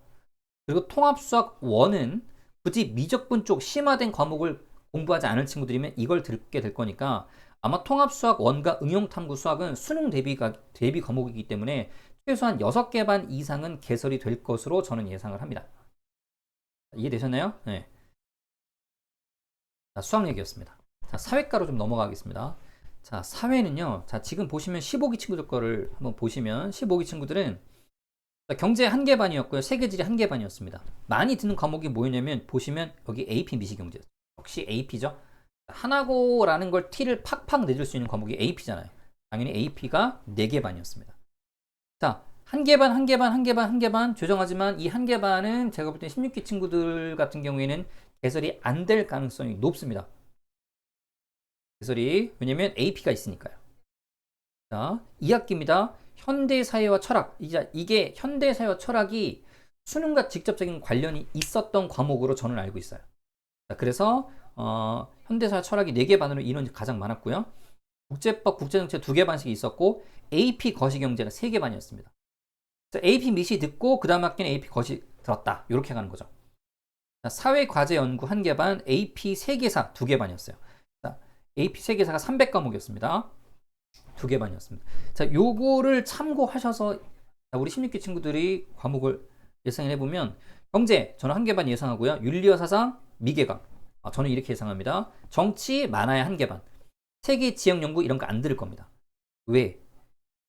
그리고 통합수학 1은 굳이 미적분 쪽 심화된 과목을 공부하지 않을 친구들이면 이걸 듣게 될 거니까 아마 통합수학 1과 응용탐구 수학은 수능 대비 과목이기 때문에 최소한 6개 반 이상은 개설이 될 것으로 저는 예상을 합니다. 이해되셨나요? 네. 자, 수학 얘기였습니다. 자, 사회과로 좀 넘어가겠습니다. 자, 사회는요. 자, 지금 보시면 15기 친구들 거를 한번 보시면 15기 친구들은 경제 1개 반이었고요. 세계지리 1개 반이었습니다. 많이 듣는 과목이 뭐였냐면 보시면 여기 AP 미시경제. 역시 AP죠. 하나고라는 걸 T를 팍팍 내줄 수 있는 과목이 AP잖아요. 당연히 AP가 4개 반이었습니다. 자, 1개 반, 1개 반, 1개 반, 1개 반 조정하지만 이 1개 반은 제가 볼 때 16기 친구들 같은 경우에는 개설이 안 될 가능성이 높습니다. 개설이 왜냐면 AP가 있으니까요. 자, 2학기입니다. 현대사회와 철학. 이게 현대사회와 철학이 수능과 직접적인 관련이 있었던 과목으로 저는 알고 있어요. 자, 그래서 현대사회 철학이 4개 반으로 인원이 가장 많았고요. 국제법, 국제정책 2개 반씩 있었고 AP 거시경제가 3개 반이었습니다. AP 미시 듣고 그 다음 학기는 AP 거시 들었다. 이렇게 가는 거죠. 자, 사회과제연구 1개 반, AP 세계사 2개 반이었어요. 자, AP 세계사가 300과목이었습니다. 2개 반이었습니다. 자, 요거를 참고하셔서 우리 16기 친구들이 과목을 예상해 보면 경제 저는 1개 반 예상하고요. 윤리와 사상 미개강 저는 이렇게 예상합니다. 정치 많아야 1개 반. 세계 지역 연구 이런 거 안 들을 겁니다. 왜?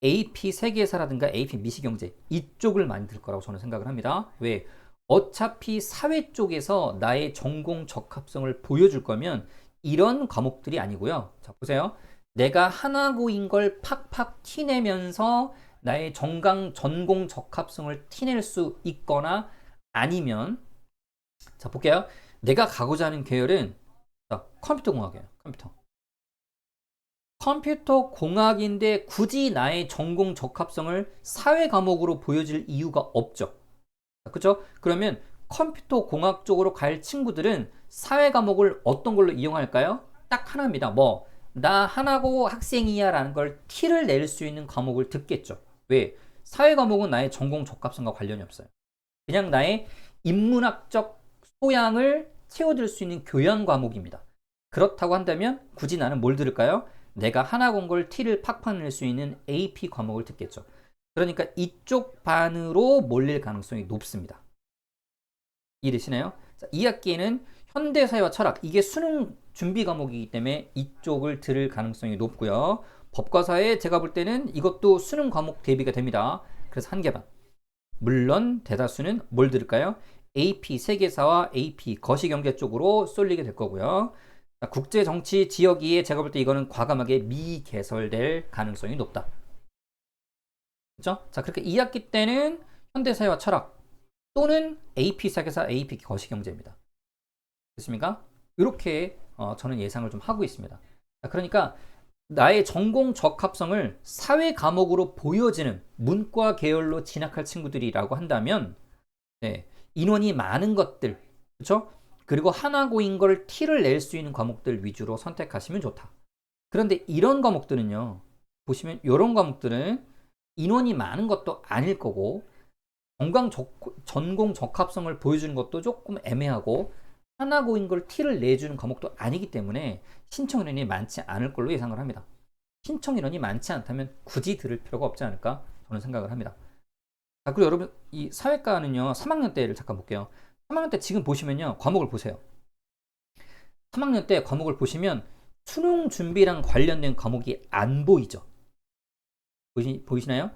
AP 세계사라든가 AP 미시경제 이쪽을 많이 들 거라고 저는 생각을 합니다. 왜? 어차피 사회 쪽에서 나의 전공 적합성을 보여줄 거면 이런 과목들이 아니고요. 자, 보세요. 내가 하나고인 걸 팍팍 티내면서 나의 전공 적합성을 티낼 수 있거나 아니면 자, 볼게요. 내가 가고자 하는 계열은 자, 컴퓨터 공학이에요. 컴퓨터 공학인데 굳이 나의 전공 적합성을 사회 과목으로 보여줄 이유가 없죠. 그렇죠? 그러면 컴퓨터 공학 쪽으로 갈 친구들은 사회 과목을 어떤 걸로 이용할까요? 딱 하나입니다. 나 하나고 학생이야 라는 걸 티를 낼 수 있는 과목을 듣겠죠. 왜? 사회 과목은 나의 전공 적합성과 관련이 없어요. 그냥 나의 인문학적 소양을 채워줄 수 있는 교양 과목입니다. 그렇다고 한다면 굳이 나는 뭘 들을까요? 내가 하나 공걸 T를 팍팍 낼 수 있는 AP 과목을 듣겠죠. 그러니까 이쪽 반으로 몰릴 가능성이 높습니다. 이해되시나요? 자, 2학기에는 현대사회와 철학, 이게 수능 준비 과목이기 때문에 이쪽을 들을 가능성이 높고요. 법과 사회 제가 볼 때는 이것도 수능 과목 대비가 됩니다. 그래서 1개 반. 물론 대다수는 뭘 들을까요? AP 세계사와 AP 거시경제 쪽으로 쏠리게 될 거고요. 국제 정치 지역이에 제가 볼 때 이거는 과감하게 미개설될 가능성이 높다. 그렇죠? 자, 그렇게 2학기 때는 현대사회와 철학 또는 AP 세계사, AP 거시경제입니다. 됐습니까? 이렇게 저는 예상을 좀 하고 있습니다. 자, 그러니까 나의 전공 적합성을 사회 과목으로 보여지는 문과 계열로 진학할 친구들이라고 한다면 네, 인원이 많은 것들, 그렇죠? 그리고 하나고인 걸 티를 낼 수 있는 과목들 위주로 선택하시면 좋다. 그런데 이런 과목들은요, 보시면 이런 과목들은 인원이 많은 것도 아닐 거고 전공 적합성을 보여주는 것도 조금 애매하고 하나고인 걸 티를 내주는 과목도 아니기 때문에 신청 인원이 많지 않을 걸로 예상을 합니다. 신청 인원이 많지 않다면 굳이 들을 필요가 없지 않을까 저는 생각을 합니다. 자, 그리고 여러분 이 사회과는요 3학년 때를 잠깐 볼게요. 3학년 때 지금 보시면요 과목을 보세요. 3학년 때 과목을 보시면 수능 준비랑 관련된 과목이 안 보이죠. 보이시나요?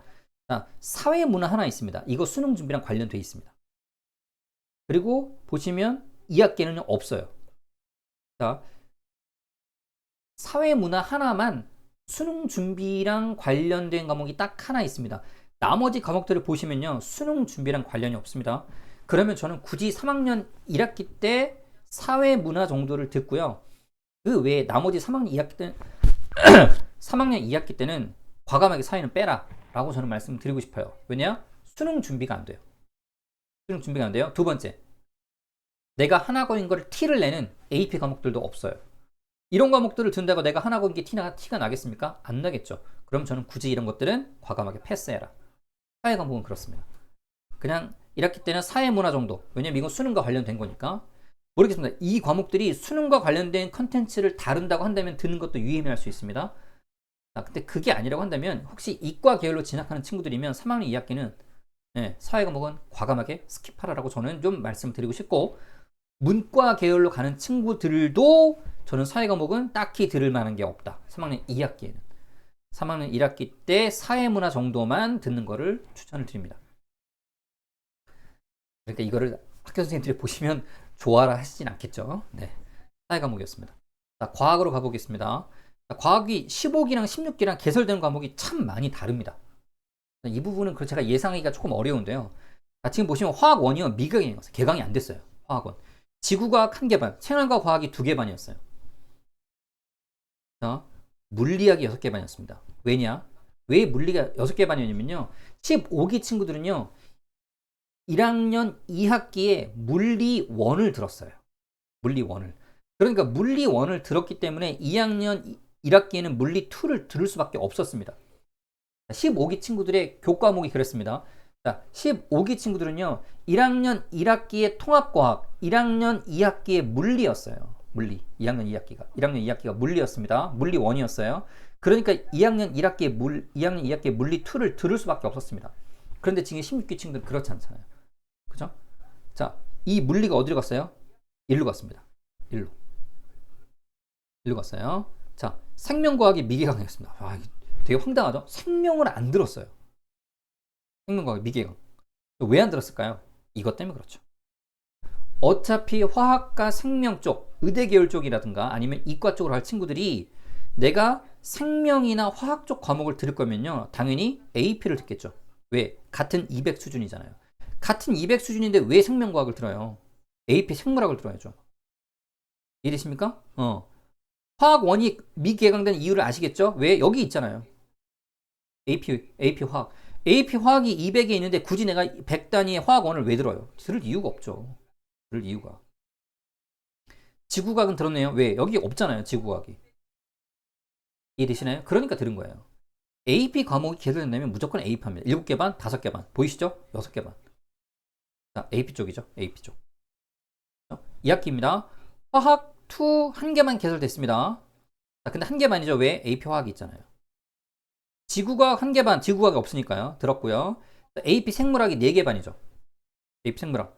자, 사회문화 하나 있습니다. 이거 수능 준비랑 관련돼 있습니다. 그리고 보시면 2학기에는 없어요. 자, 사회문화 하나만 수능 준비랑 관련된 과목이 딱 하나 있습니다. 나머지 과목들을 보시면요. 수능 준비랑 관련이 없습니다. 그러면 저는 굳이 3학년 1학기 때 사회문화 정도를 듣고요. 그 외에 나머지 3학년 2학기 때는 3학년 2학기 때는 과감하게 사회는 빼라 라고 저는 말씀드리고 싶어요. 왜냐? 수능 준비가 안 돼요. 수능 준비가 안 돼요. 두 번째, 내가 하나고인 걸 티를 내는 AP 과목들도 없어요. 이런 과목들을 든다고 내가 하나고인 게 티가 나겠습니까? 안 나겠죠. 그럼 저는 굳이 이런 것들은 과감하게 패스해라. 사회 과목은 그렇습니다. 그냥 1학기 때는 사회문화 정도. 왜냐면 이건 수능과 관련된 거니까. 모르겠습니다. 이 과목들이 수능과 관련된 컨텐츠를 다룬다고 한다면 듣는 것도 유의미할 수 있습니다. 자, 근데 그게 아니라고 한다면 혹시 이과 계열로 진학하는 친구들이면 3학년 2학기는 사회 과목은 과감하게 스킵하라라고 저는 좀 말씀드리고 싶고, 문과 계열로 가는 친구들도 저는 사회 과목은 딱히 들을 만한 게 없다. 3학년 2학기에는. 3학년 1학기 때 사회문화 정도만 듣는 거를 추천을 드립니다. 그러니까 이거를 학교 선생님들이 보시면 좋아라 하시진 않겠죠. 네. 사회 과목이었습니다. 자, 과학으로 가보겠습니다. 자, 과학이 15기랑 16기랑 개설되는 과목이 참 많이 다릅니다. 이 부분은 제가 예상하기가 조금 어려운데요. 자, 지금 보시면 화학 1이요. 미개강이었어요. 개강이 안 됐어요. 화학 1. 지구과학 1개 반, 생활과 과학이 2개 반이었어요. 자, 물리학이 6개 반이었습니다. 왜냐? 왜 물리가 6개 반이었냐면요. 15기 친구들은요. 1학년 2학기에 물리 1을 들었어요. 물리 1을. 그러니까 물리 1을 들었기 때문에 2학년 1학기에는 물리 2를 들을 수밖에 없었습니다. 15기 친구들의 교과목이 그랬습니다. 자, 15기 친구들은요. 1학년 1학기에 통합과학, 1학년 2학기에 물리였어요. 물리. 2학년 2학기가 물리였습니다. 물리 1이었어요. 그러니까 2학년 2학기에 물리 2를 들을 수밖에 없었습니다. 그런데 지금 16기 친구들은 그렇지 않잖아요. 그죠? 자, 이 물리가 어디로 갔어요? 1로 갔습니다. 1로 갔어요. 자, 생명과학이 미개강이었습니다. 아, 되게 황당하죠? 생명을 안 들었어요. 생명과학 미개강. 왜 안 들었을까요? 이것 때문에 그렇죠. 어차피 화학과 생명 쪽, 의대 계열 쪽이라든가 아니면 이과 쪽으로 할 친구들이 내가 생명이나 화학 쪽 과목을 들을 거면요. 당연히 AP를 듣겠죠. 왜? 같은 200 수준이잖아요. 같은 200 수준인데 왜 생명과학을 들어요? AP 생물학을 들어야죠. 이해되십니까? 화학 1이 미개강된 이유를 아시겠죠? 왜? 여기 있잖아요. AP 화학. AP 화학이 200에 있는데 굳이 내가 100단위의 화학 1을 왜 들어요? 들을 이유가 없죠. 들을 이유가. 지구과학은 들었네요. 왜? 여기 없잖아요. 지구과학이. 이해되시나요? 그러니까 들은 거예요. AP 과목이 개설된다면 무조건 AP합니다. 7개 반, 5개 반. 보이시죠? 6개 반. 자, AP 쪽이죠. AP 쪽. 2학기입니다. 화학 2 1개만 개설됐습니다. 자, 근데 1개 반이죠. 왜? AP 화학이 있잖아요. 지구과학 1개 반, 지구과학이 없으니까요. 들었고요. AP 생물학이 4개 반이죠. AP 생물학.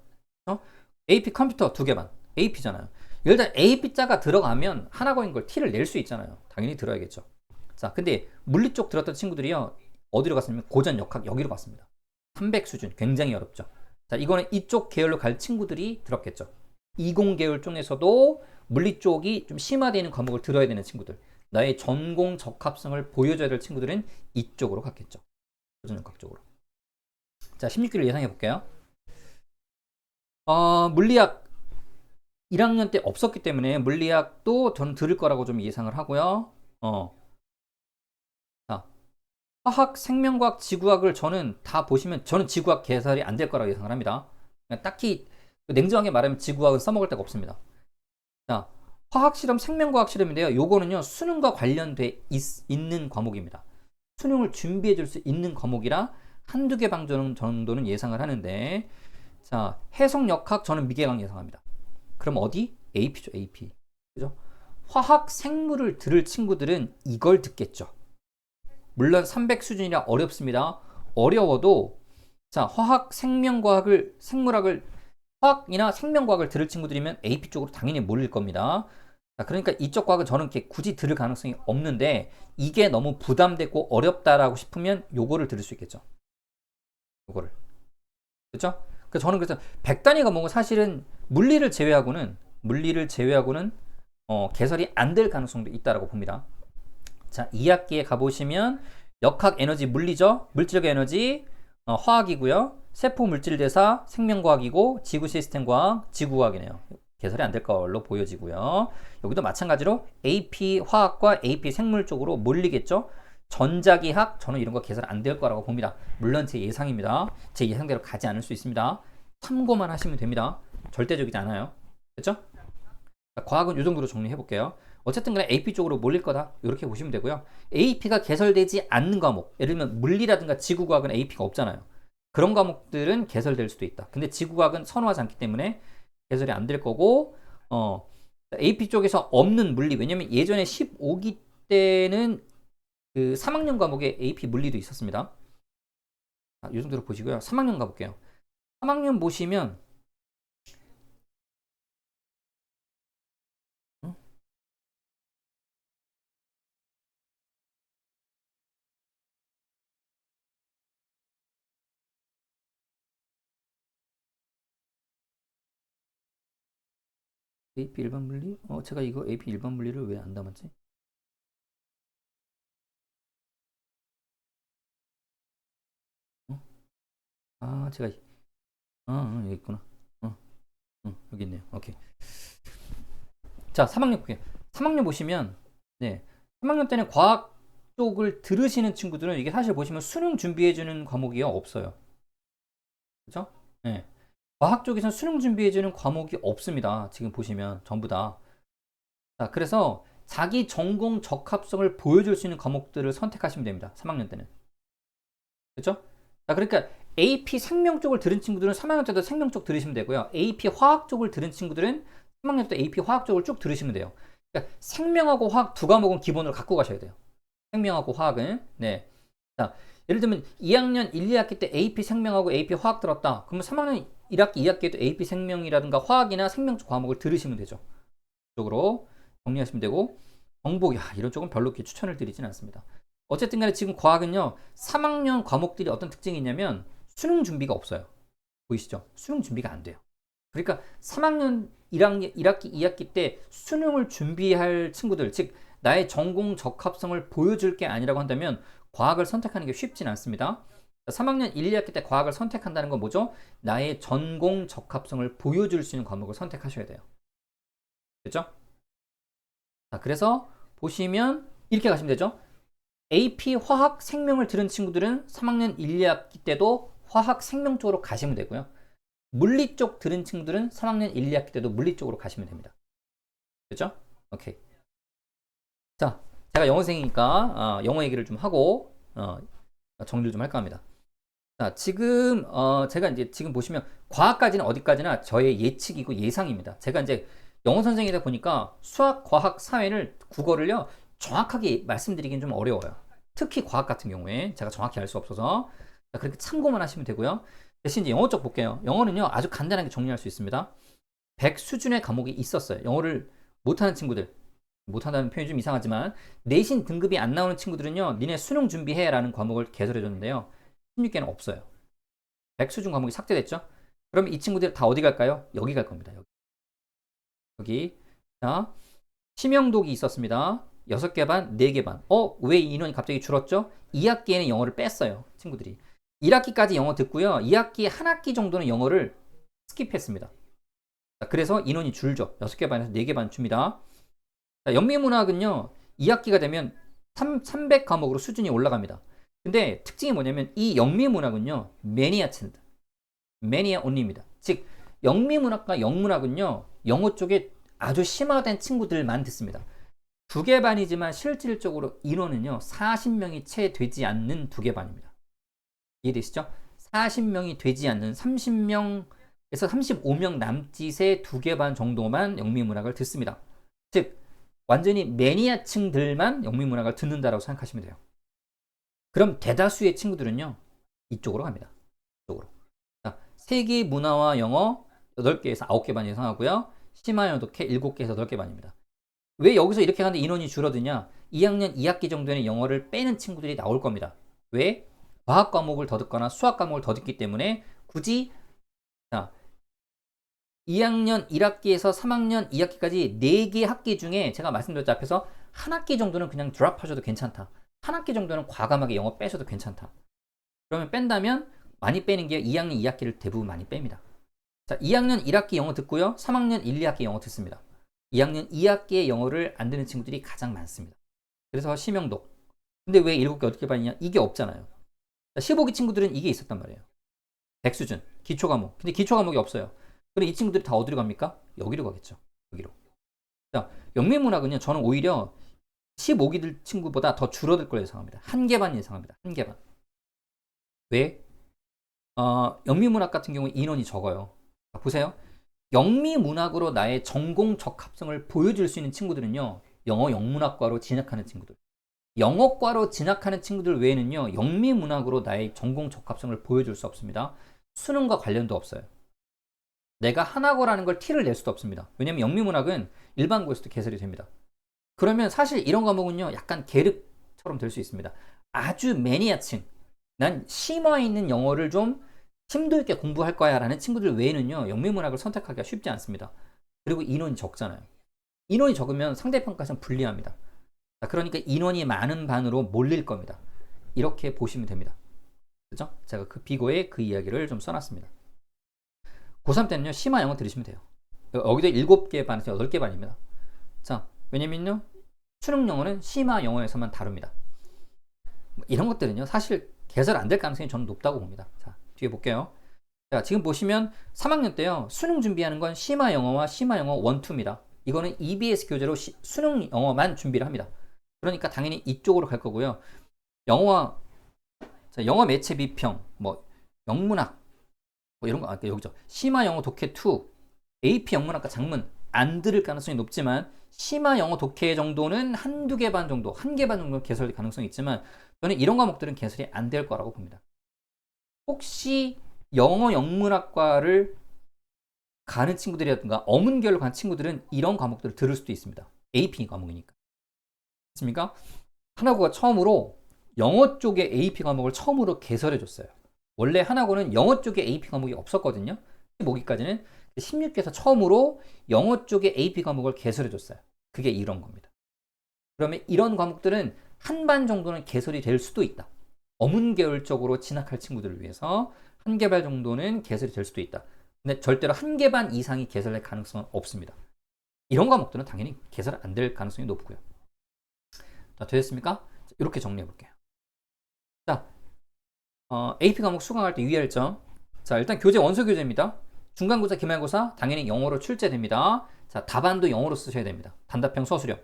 AP 컴퓨터 2개 반. AP잖아요. 일단 AP자가 들어가면 하나고인 걸 T를 낼 수 있잖아요. 당연히 들어야겠죠. 자, 근데 물리 쪽 들었던 친구들이요. 어디로 갔냐면 고전 역학 여기로 갔습니다. 300 수준. 굉장히 어렵죠. 자, 이거는 이쪽 계열로 갈 친구들이 들었겠죠. 20 계열 쪽에서도 물리 쪽이 좀 심화되어 있는 과목을 들어야 되는 친구들. 나의 전공 적합성을 보여줘야 될 친구들은 이쪽으로 갔겠죠. 고전 역학 쪽으로. 자, 16기를 예상해 볼게요. 물리학 1학년 때 없었기 때문에 물리학도 저는 들을 거라고 좀 예상을 하고요. 자, 화학, 생명과학, 지구학을 저는 다 보시면 저는 지구학 개설이 안 될 거라고 예상을 합니다. 딱히 냉정하게 말하면 지구과학은 써먹을 데가 없습니다. 자, 화학실험, 생명과학실험인데요. 요거는요, 수능과 관련돼 있는 과목입니다. 수능을 준비해 줄 수 있는 과목이라 한두 개 방 정도는 예상을 하는데, 자, 해석역학 저는 미개강 예상합니다. 그럼 어디? AP죠, AP. 그죠? 화학, 생물을 들을 친구들은 이걸 듣겠죠. 물론 300 수준이라 어렵습니다. 어려워도, 자, 화학, 생물학을, 화학이나 생명과학을 들을 친구들이면 AP 쪽으로 당연히 몰릴 겁니다. 자, 그러니까 이쪽 과학은 저는 이렇게 굳이 들을 가능성이 없는데, 이게 너무 부담되고 어렵다라고 싶으면 요거를 들을 수 있겠죠. 요거를. 그렇죠? 그래서 저는 그래서 100단위 과목은 사실은 물리를 제외하고는 개설이 안 될 가능성도 있다라고 봅니다. 자, 2학기에 가보시면 역학 에너지 물리죠. 물질적 에너지 화학이고요. 세포 물질 대사 생명과학이고 지구 시스템 과학 지구과학이네요. 개설이 안 될 걸로 보여지고요. 여기도 마찬가지로 AP 화학과 AP 생물 쪽으로 몰리겠죠. 전자기학 저는 이런 거 개설 안 될 거라고 봅니다. 물론 제 예상입니다. 제 예상대로 가지 않을 수 있습니다. 참고만 하시면 됩니다. 절대적이지 않아요. 됐죠? 과학은 이 정도로 정리해 볼게요. 어쨌든 간에 AP 쪽으로 몰릴 거다. 이렇게 보시면 되고요. AP가 개설되지 않는 과목, 예를 들면 물리라든가 지구과학은 AP가 없잖아요. 그런 과목들은 개설될 수도 있다. 근데 지구과학은 선호하지 않기 때문에 개설이 안 될 거고, AP 쪽에서 없는 물리, 왜냐면 예전에 15기 때는 그 3학년 과목에 AP 물리도 있었습니다. 이 정도로 보시고요. 3학년 가볼게요. 3학년 보시면 AP 일반 물리? 제가 이거 AP 일반 물리를 왜 안 담았지? 제가 여기 있구나. 여기 있네요. 오케이. 자, 3학년 볼게요. 3학년 보시면 네, 3학년 때는 과학 쪽을 들으시는 친구들은 이게 사실 보시면 수능 준비해주는 과목이 없어요. 그죠? 네. 과학 쪽에서는 수능 준비해주는 과목이 없습니다. 지금 보시면 전부 다. 자, 그래서 자기 전공 적합성을 보여줄 수 있는 과목들을 선택하시면 됩니다. 3학년 때는. 그렇죠? 자, 그러니까 AP 생명 쪽을 들은 친구들은 3학년 때도 생명 쪽 들으시면 되고요. AP 화학 쪽을 들은 친구들은 3학년 때 AP 화학 쪽을 쭉 들으시면 돼요. 그러니까 생명하고 화학 두 과목은 기본으로 갖고 가셔야 돼요. 생명하고 화학은. 네. 자, 예를 들면 2학년 1, 2학기 때 AP 생명하고 AP 화학 들었다. 그러면 3학년 1학기, 2학기에도 AP 생명이라든가 화학이나 생명 쪽 과목을 들으시면 되죠. 쪽으로 정리하시면 되고, 정보, 이런 쪽은 별로 이렇게 추천을 드리진 않습니다. 어쨌든 간에 지금 과학은요, 3학년 과목들이 어떤 특징이 있냐면 수능 준비가 없어요. 보이시죠? 수능 준비가 안 돼요. 그러니까 3학년 1학기, 2학기 때 수능을 준비할 친구들, 즉 나의 전공 적합성을 보여줄 게 아니라고 한다면 과학을 선택하는 게 쉽진 않습니다. 3학년 1, 2학기 때 과학을 선택한다는 건 뭐죠? 나의 전공 적합성을 보여줄 수 있는 과목을 선택하셔야 돼요. 됐죠? 자, 그래서 보시면 이렇게 가시면 되죠. AP 화학 생명을 들은 친구들은 3학년 1, 2학기 때도 화학 생명 쪽으로 가시면 되고요. 물리 쪽 들은 친구들은 3학년 1, 2학기 때도 물리 쪽으로 가시면 됩니다. 그렇죠? 오케이. 자, 제가 영어생이니까 영어 얘기를 좀 하고 정리를 좀 할까 합니다. 자, 지금 제가 이제 지금 보시면 과학까지는 어디까지나 저의 예측이고 예상입니다. 제가 이제 영어 선생이다 보니까 수학, 과학, 사회를 국어를요 정확하게 말씀드리긴 좀 어려워요. 특히 과학 같은 경우에 제가 정확히 알 수 없어서 그렇게 참고만 하시면 되고요. 대신 이제 영어 쪽 볼게요. 영어는요 아주 간단하게 정리할 수 있습니다. 100 수준의 과목이 있었어요. 영어를 못하는 친구들, 못한다는 표현이 좀 이상하지만 내신 등급이 안 나오는 친구들은요 니네 수능 준비해 라는 과목을 개설해 줬는데요 16개는 없어요. 100 수준 과목이 삭제됐죠. 그럼 이 친구들 다 어디 갈까요? 여기 갈 겁니다. 여기. 자, 심영독이 있었습니다. 6개 반, 4개 반. 왜 인원이 갑자기 줄었죠? 2학기에는 영어를 뺐어요. 친구들이. 1학기까지 영어 듣고요. 2학기 한 학기 정도는 영어를 스킵했습니다. 그래서 인원이 줄죠. 6개 반에서 4개 반 줍니다. 자, 영미문학은요. 2학기가 되면 300 과목으로 수준이 올라갑니다. 근데 특징이 뭐냐면 이 영미문학은요. 매니아 챈드. 매니아 온리입니다. 즉 영미문학과 영문학은요, 영어 쪽에 아주 심화된 친구들만 듣습니다. 두 개 반이지만 실질적으로 인원은요, 40명이 채 되지 않는 두 개 반입니다. 이해되시죠? 40명이 되지 않는 30명에서 35명 남짓의 두 개 반 정도만 영미문학을 듣습니다. 즉, 완전히 매니아층들만 영미문학을 듣는다라고 생각하시면 돼요. 그럼 대다수의 친구들은요, 이쪽으로 갑니다. 이쪽으로. 자, 세계 문화와 영어 8개에서 9개 반 예상하고요. 심화영어 독해 7개에서 8개 반입니다. 왜 여기서 이렇게 가는데 인원이 줄어드냐? 2학년 2학기 정도에는 영어를 빼는 친구들이 나올 겁니다. 왜? 과학 과목을 더 듣거나 수학 과목을 더 듣기 때문에 굳이 자, 2학년 1학기에서 3학년 2학기까지 4개 학기 중에 제가 말씀드렸죠 앞에서 한 학기 정도는 그냥 드랍하셔도 괜찮다. 한 학기 정도는 과감하게 영어 빼셔도 괜찮다. 그러면 뺀다면 많이 빼는 게 2학년 2학기를 대부분 많이 뺍니다. 자, 2학년 1학기 영어 듣고요. 3학년 1, 2학기 영어 듣습니다. 2학년 2학기의 영어를 안 듣는 친구들이 가장 많습니다. 그래서 심영독. 근데 왜 7개 어떻게 반이냐? 이게 없잖아요. 자, 15기 친구들은 이게 있었단 말이에요. 백수준, 기초과목. 근데 기초과목이 없어요. 그럼 이 친구들이 다 어디로 갑니까? 여기로 가겠죠. 여기로. 자, 영미문학은요, 저는 오히려 15기들 친구보다 더 줄어들 걸 예상합니다. 한 개 반 예상합니다. 한 개 반. 왜? 영미문학 같은 경우 인원이 적어요. 자, 보세요. 영미문학으로 나의 전공 적합성을 보여줄 수 있는 친구들은요, 영어 영문학과로 진학하는 친구들. 영어과로 진학하는 친구들 외에는요, 영미문학으로 나의 전공 적합성을 보여줄 수 없습니다. 수능과 관련도 없어요. 내가 하나고라는 걸 티를 낼 수도 없습니다. 왜냐면 영미문학은 일반고에서도 개설이 됩니다. 그러면 사실 이런 과목은요, 약간 계륵처럼 될 수 있습니다. 아주 매니아층, 난 심화에 있는 영어를 좀 심도 있게 공부할 거야 라는 친구들 외에는요, 영미문학을 선택하기가 쉽지 않습니다. 그리고 인원이 적잖아요. 인원이 적으면 상대평가에서는 불리합니다. 자, 그러니까 인원이 많은 반으로 몰릴 겁니다. 이렇게 보시면 됩니다. 그죠? 제가 그 비고에 그 이야기를 좀 써놨습니다. 고3 때는요, 심화 영어 들으시면 돼요. 여기도 7개 반에서 8개 반입니다. 자, 왜냐면요, 수능 영어는 심화 영어에서만 다룹니다. 이런 것들은요, 사실 개설 안 될 가능성이 저는 높다고 봅니다. 자, 뒤에 볼게요. 자, 지금 보시면 3학년 때요, 수능 준비하는 건 심화 영어와 심화 영어 1, 2입니다. 이거는 EBS 교재로 수능 영어만 준비를 합니다. 그러니까 당연히 이쪽으로 갈 거고요. 자, 영어 매체 비평, 뭐 영문학, 뭐 이런 거 여기죠. 심화 영어 독해 2, AP 영문학과 작문 안 들을 가능성이 높지만 심화 영어 독해 정도는 한두 개 반 정도, 한 개 반 정도 개설될 가능성이 있지만 저는 이런 과목들은 개설이 안 될 거라고 봅니다. 혹시 영어 영문학과를 가는 친구들이라든가 어문계열로 간 친구들은 이런 과목들을 들을 수도 있습니다. AP 과목이니까. 맞습니까? 하나고가 처음으로 영어 쪽의 AP 과목을 처음으로 개설해 줬어요. 원래 하나고는 영어 쪽에 AP 과목이 없었거든요. 15기까지는 16기에서 처음으로 영어 쪽에 AP 과목을 개설해 줬어요. 그게 이런 겁니다. 그러면 이런 과목들은 한 반 정도는 개설이 될 수도 있다. 어문 계열 쪽으로 진학할 친구들을 위해서 한 개 반 정도는 개설이 될 수도 있다. 근데 절대로 한 개 반 이상이 개설될 가능성은 없습니다. 이런 과목들은 당연히 개설 안 될 가능성이 높고요. 자, 되셨습니까? 이렇게 정리해 볼게요. 자, AP 과목 수강할 때 유의할 점. 자, 일단 교재 원서 교재입니다. 중간고사, 기말고사 당연히 영어로 출제됩니다. 자, 답안도 영어로 쓰셔야 됩니다. 단답형 서술형.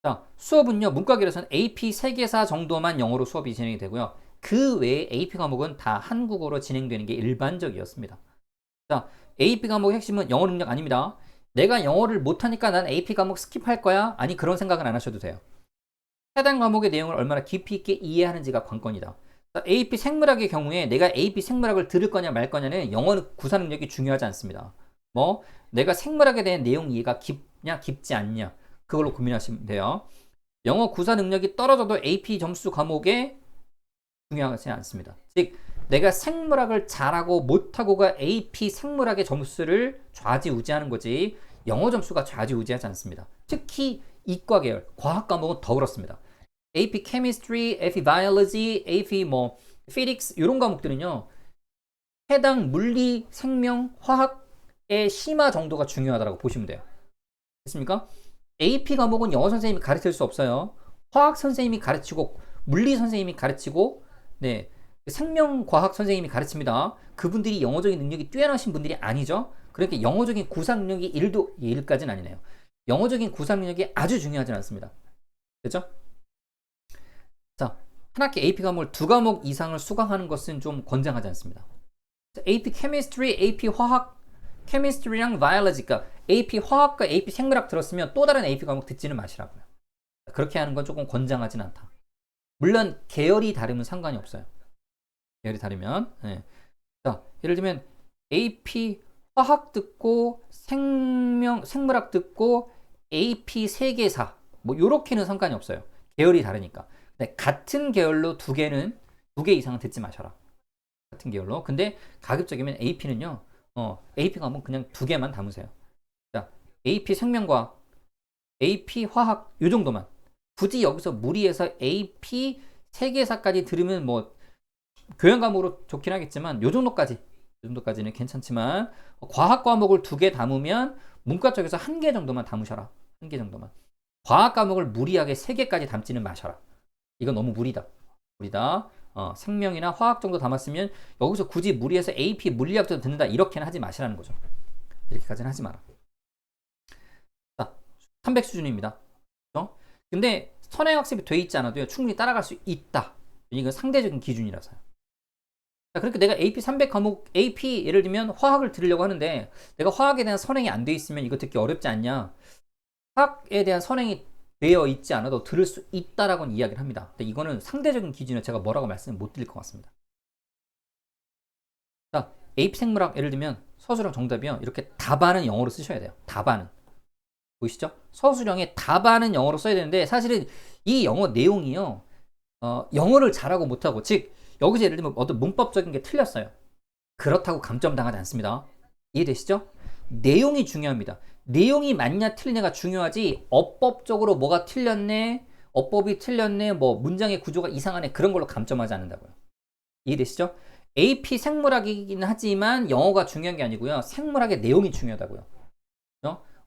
자, 수업은요, 문과계열에서는 AP 세계사 정도만 영어로 수업이 진행이 되고요. 그 외에 AP 과목은 다 한국어로 진행되는 게 일반적이었습니다. 자, AP 과목의 핵심은 영어 능력 아닙니다. 내가 영어를 못하니까 난 AP 과목 스킵할 거야? 아니, 그런 생각은 안 하셔도 돼요. 해당 과목의 내용을 얼마나 깊이 있게 이해하는지가 관건이다. AP 생물학의 경우에 내가 AP 생물학을 들을 거냐 말 거냐는 영어 구사 능력이 중요하지 않습니다. 뭐 내가 생물학에 대한 내용 이해가 깊냐 깊지 않냐 그걸로 고민하시면 돼요. 영어 구사 능력이 떨어져도 AP 점수 과목에 중요하지 않습니다. 즉 내가 생물학을 잘하고 못하고가 AP 생물학의 점수를 좌지우지하는 거지 영어 점수가 좌지우지하지 않습니다. 특히 이과 계열, 과학 과목은 더 그렇습니다. AP Chemistry, AP Biology, AP Physics 이런 과목들은요. 해당 물리, 생명, 화학의 심화 정도가 중요하다고 보시면 돼요. 됐습니까? AP 과목은 영어 선생님이 가르칠 수 없어요. 화학 선생님이 가르치고 물리 선생님이 가르치고 네, 생명과학 선생님이 가르칩니다. 그분들이 영어적인 능력이 뛰어나신 분들이 아니죠. 그러니까 영어적인 구사 능력이 1까지는 아니네요. 영어적인 구사 능력이 아주 중요하지 않습니다. 그렇죠? 자, 한 학기 AP 과목을 2과목 이상을 수강하는 것은 좀 권장하지 않습니다. AP Chemistry, AP 화학, Chemistry랑 Biology, 그러니까 AP 화학과 AP 생물학 들었으면 또 다른 AP 과목 듣지는 마시라고요. 그렇게 하는 건 조금 권장하진 않다. 물론 계열이 다르면 상관이 없어요. 계열이 다르면. 네. 자, 예를 들면 AP 화학 듣고 생물학 듣고 AP 세계사 뭐 요렇게는 상관이 없어요. 계열이 다르니까. 근데 같은 계열로 두 개 이상은 듣지 마셔라. 같은 계열로. 근데 가급적이면 AP는요. AP 과목 그냥 2개만 담으세요. 자, AP 생명과학, AP 화학 요 정도만. 굳이 여기서 무리해서 AP 세계사까지 들으면 뭐 교양 과목으로 좋긴 하겠지만 요 정도까지는 괜찮지만 과학 과목을 2개 담으면 문과 쪽에서 1개 정도만 담으셔라. 1개 정도만. 과학 과목을 무리하게 3개까지 담지는 마셔라. 이건 너무 무리다. 생명이나 화학 정도 담았으면 여기서 굳이 무리해서 AP 물리학도 듣는다 이렇게는 하지 마시라는 거죠. 이렇게까지는 하지 마라. 자, 300 수준입니다. 그렇죠? 근데 선행학습이 돼 있지 않아도요 충분히 따라갈 수 있다. 이건 상대적인 기준이라서요. 자, 그렇게 내가 AP 300 과목 AP 예를 들면 화학을 들으려고 하는데 내가 화학에 대한 선행이 안 돼 있으면 이거 듣기 어렵지 않냐? 화학에 대한 선행이 되어 있지 않아도 들을 수 있다라고는 이야기를 합니다. 근데 이거는 상대적인 기준을 제가 뭐라고 말씀을 못 드릴 것 같습니다. 자, AP 생물학 예를 들면 서술형 정답이요. 이렇게 답안은 영어로 쓰셔야 돼요. 답안은. 보이시죠? 서술형에 답안은 영어로 써야 되는데 사실은 이 영어 내용이요. 영어를 잘하고 못하고 즉 여기서 예를 들면 어떤 문법적인 게 틀렸어요. 그렇다고 감점당하지 않습니다. 이해되시죠? 내용이 중요합니다. 내용이 맞냐 틀리냐가 중요하지 어법적으로 뭐가 틀렸네, 어법이 틀렸네, 뭐 문장의 구조가 이상하네 그런 걸로 감점하지 않는다고요. 이해되시죠? AP 생물학이긴 하지만 영어가 중요한 게 아니고요. 생물학의 내용이 중요하다고요.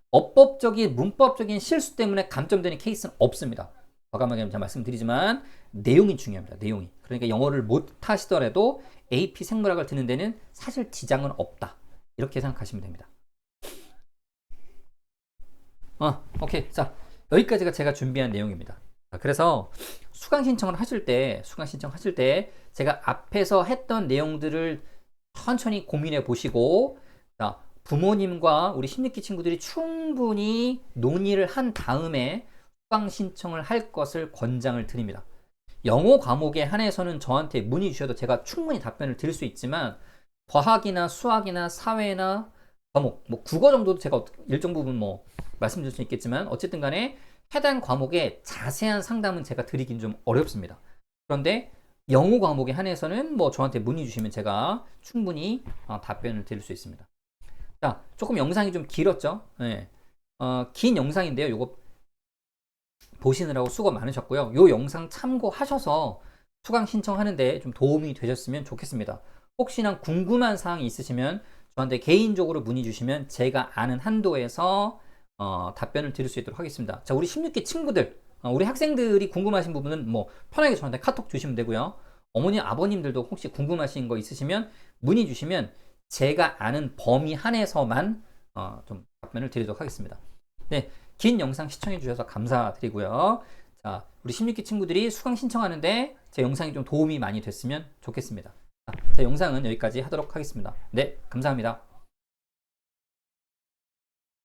어법적인 문법적인 실수 때문에 감점되는 케이스는 없습니다. 과감하게 제가 말씀드리지만 내용이 중요합니다. 내용이. 그러니까 영어를 못 하시더라도 AP 생물학을 듣는 데는 사실 지장은 없다. 이렇게 생각하시면 됩니다. 오케이. 자, 여기까지가 제가 준비한 내용입니다. 그래서 수강 신청을 하실 때 제가 앞에서 했던 내용들을 천천히 고민해 보시고 자, 부모님과 우리 심리기 친구들이 충분히 논의를 한 다음에 수강 신청을 할 것을 권장을 드립니다. 영어 과목에 한해서는 저한테 문의 주셔도 제가 충분히 답변을 드릴 수 있지만 과학이나 수학이나 사회나 과목, 뭐 국어 정도도 제가 일정 부분 뭐 말씀드릴 수 있겠지만 어쨌든 간에 해당 과목의 자세한 상담은 제가 드리긴 좀 어렵습니다. 그런데 영어 과목에 한해서는 뭐 저한테 문의 주시면 제가 충분히 답변을 드릴 수 있습니다. 자, 조금 영상이 좀 길었죠? 네. 긴 영상인데요. 요거 보시느라고 수고 많으셨고요. 요 영상 참고하셔서 수강 신청하는데 좀 도움이 되셨으면 좋겠습니다. 혹시나 궁금한 사항이 있으시면 저한테 개인적으로 문의 주시면 제가 아는 한도에서 답변을 드릴 수 있도록 하겠습니다. 자, 우리 16기 친구들, 우리 학생들이 궁금하신 부분은 뭐 편하게 저한테 카톡 주시면 되고요. 어머니, 아버님들도 혹시 궁금하신 거 있으시면 문의 주시면 제가 아는 범위 한에서만 좀 답변을 드리도록 하겠습니다. 네, 긴 영상 시청해 주셔서 감사드리고요. 자, 우리 16기 친구들이 수강 신청하는데 제 영상이 좀 도움이 많이 됐으면 좋겠습니다. 자, 제 영상은 여기까지 하도록 하겠습니다. 네, 감사합니다.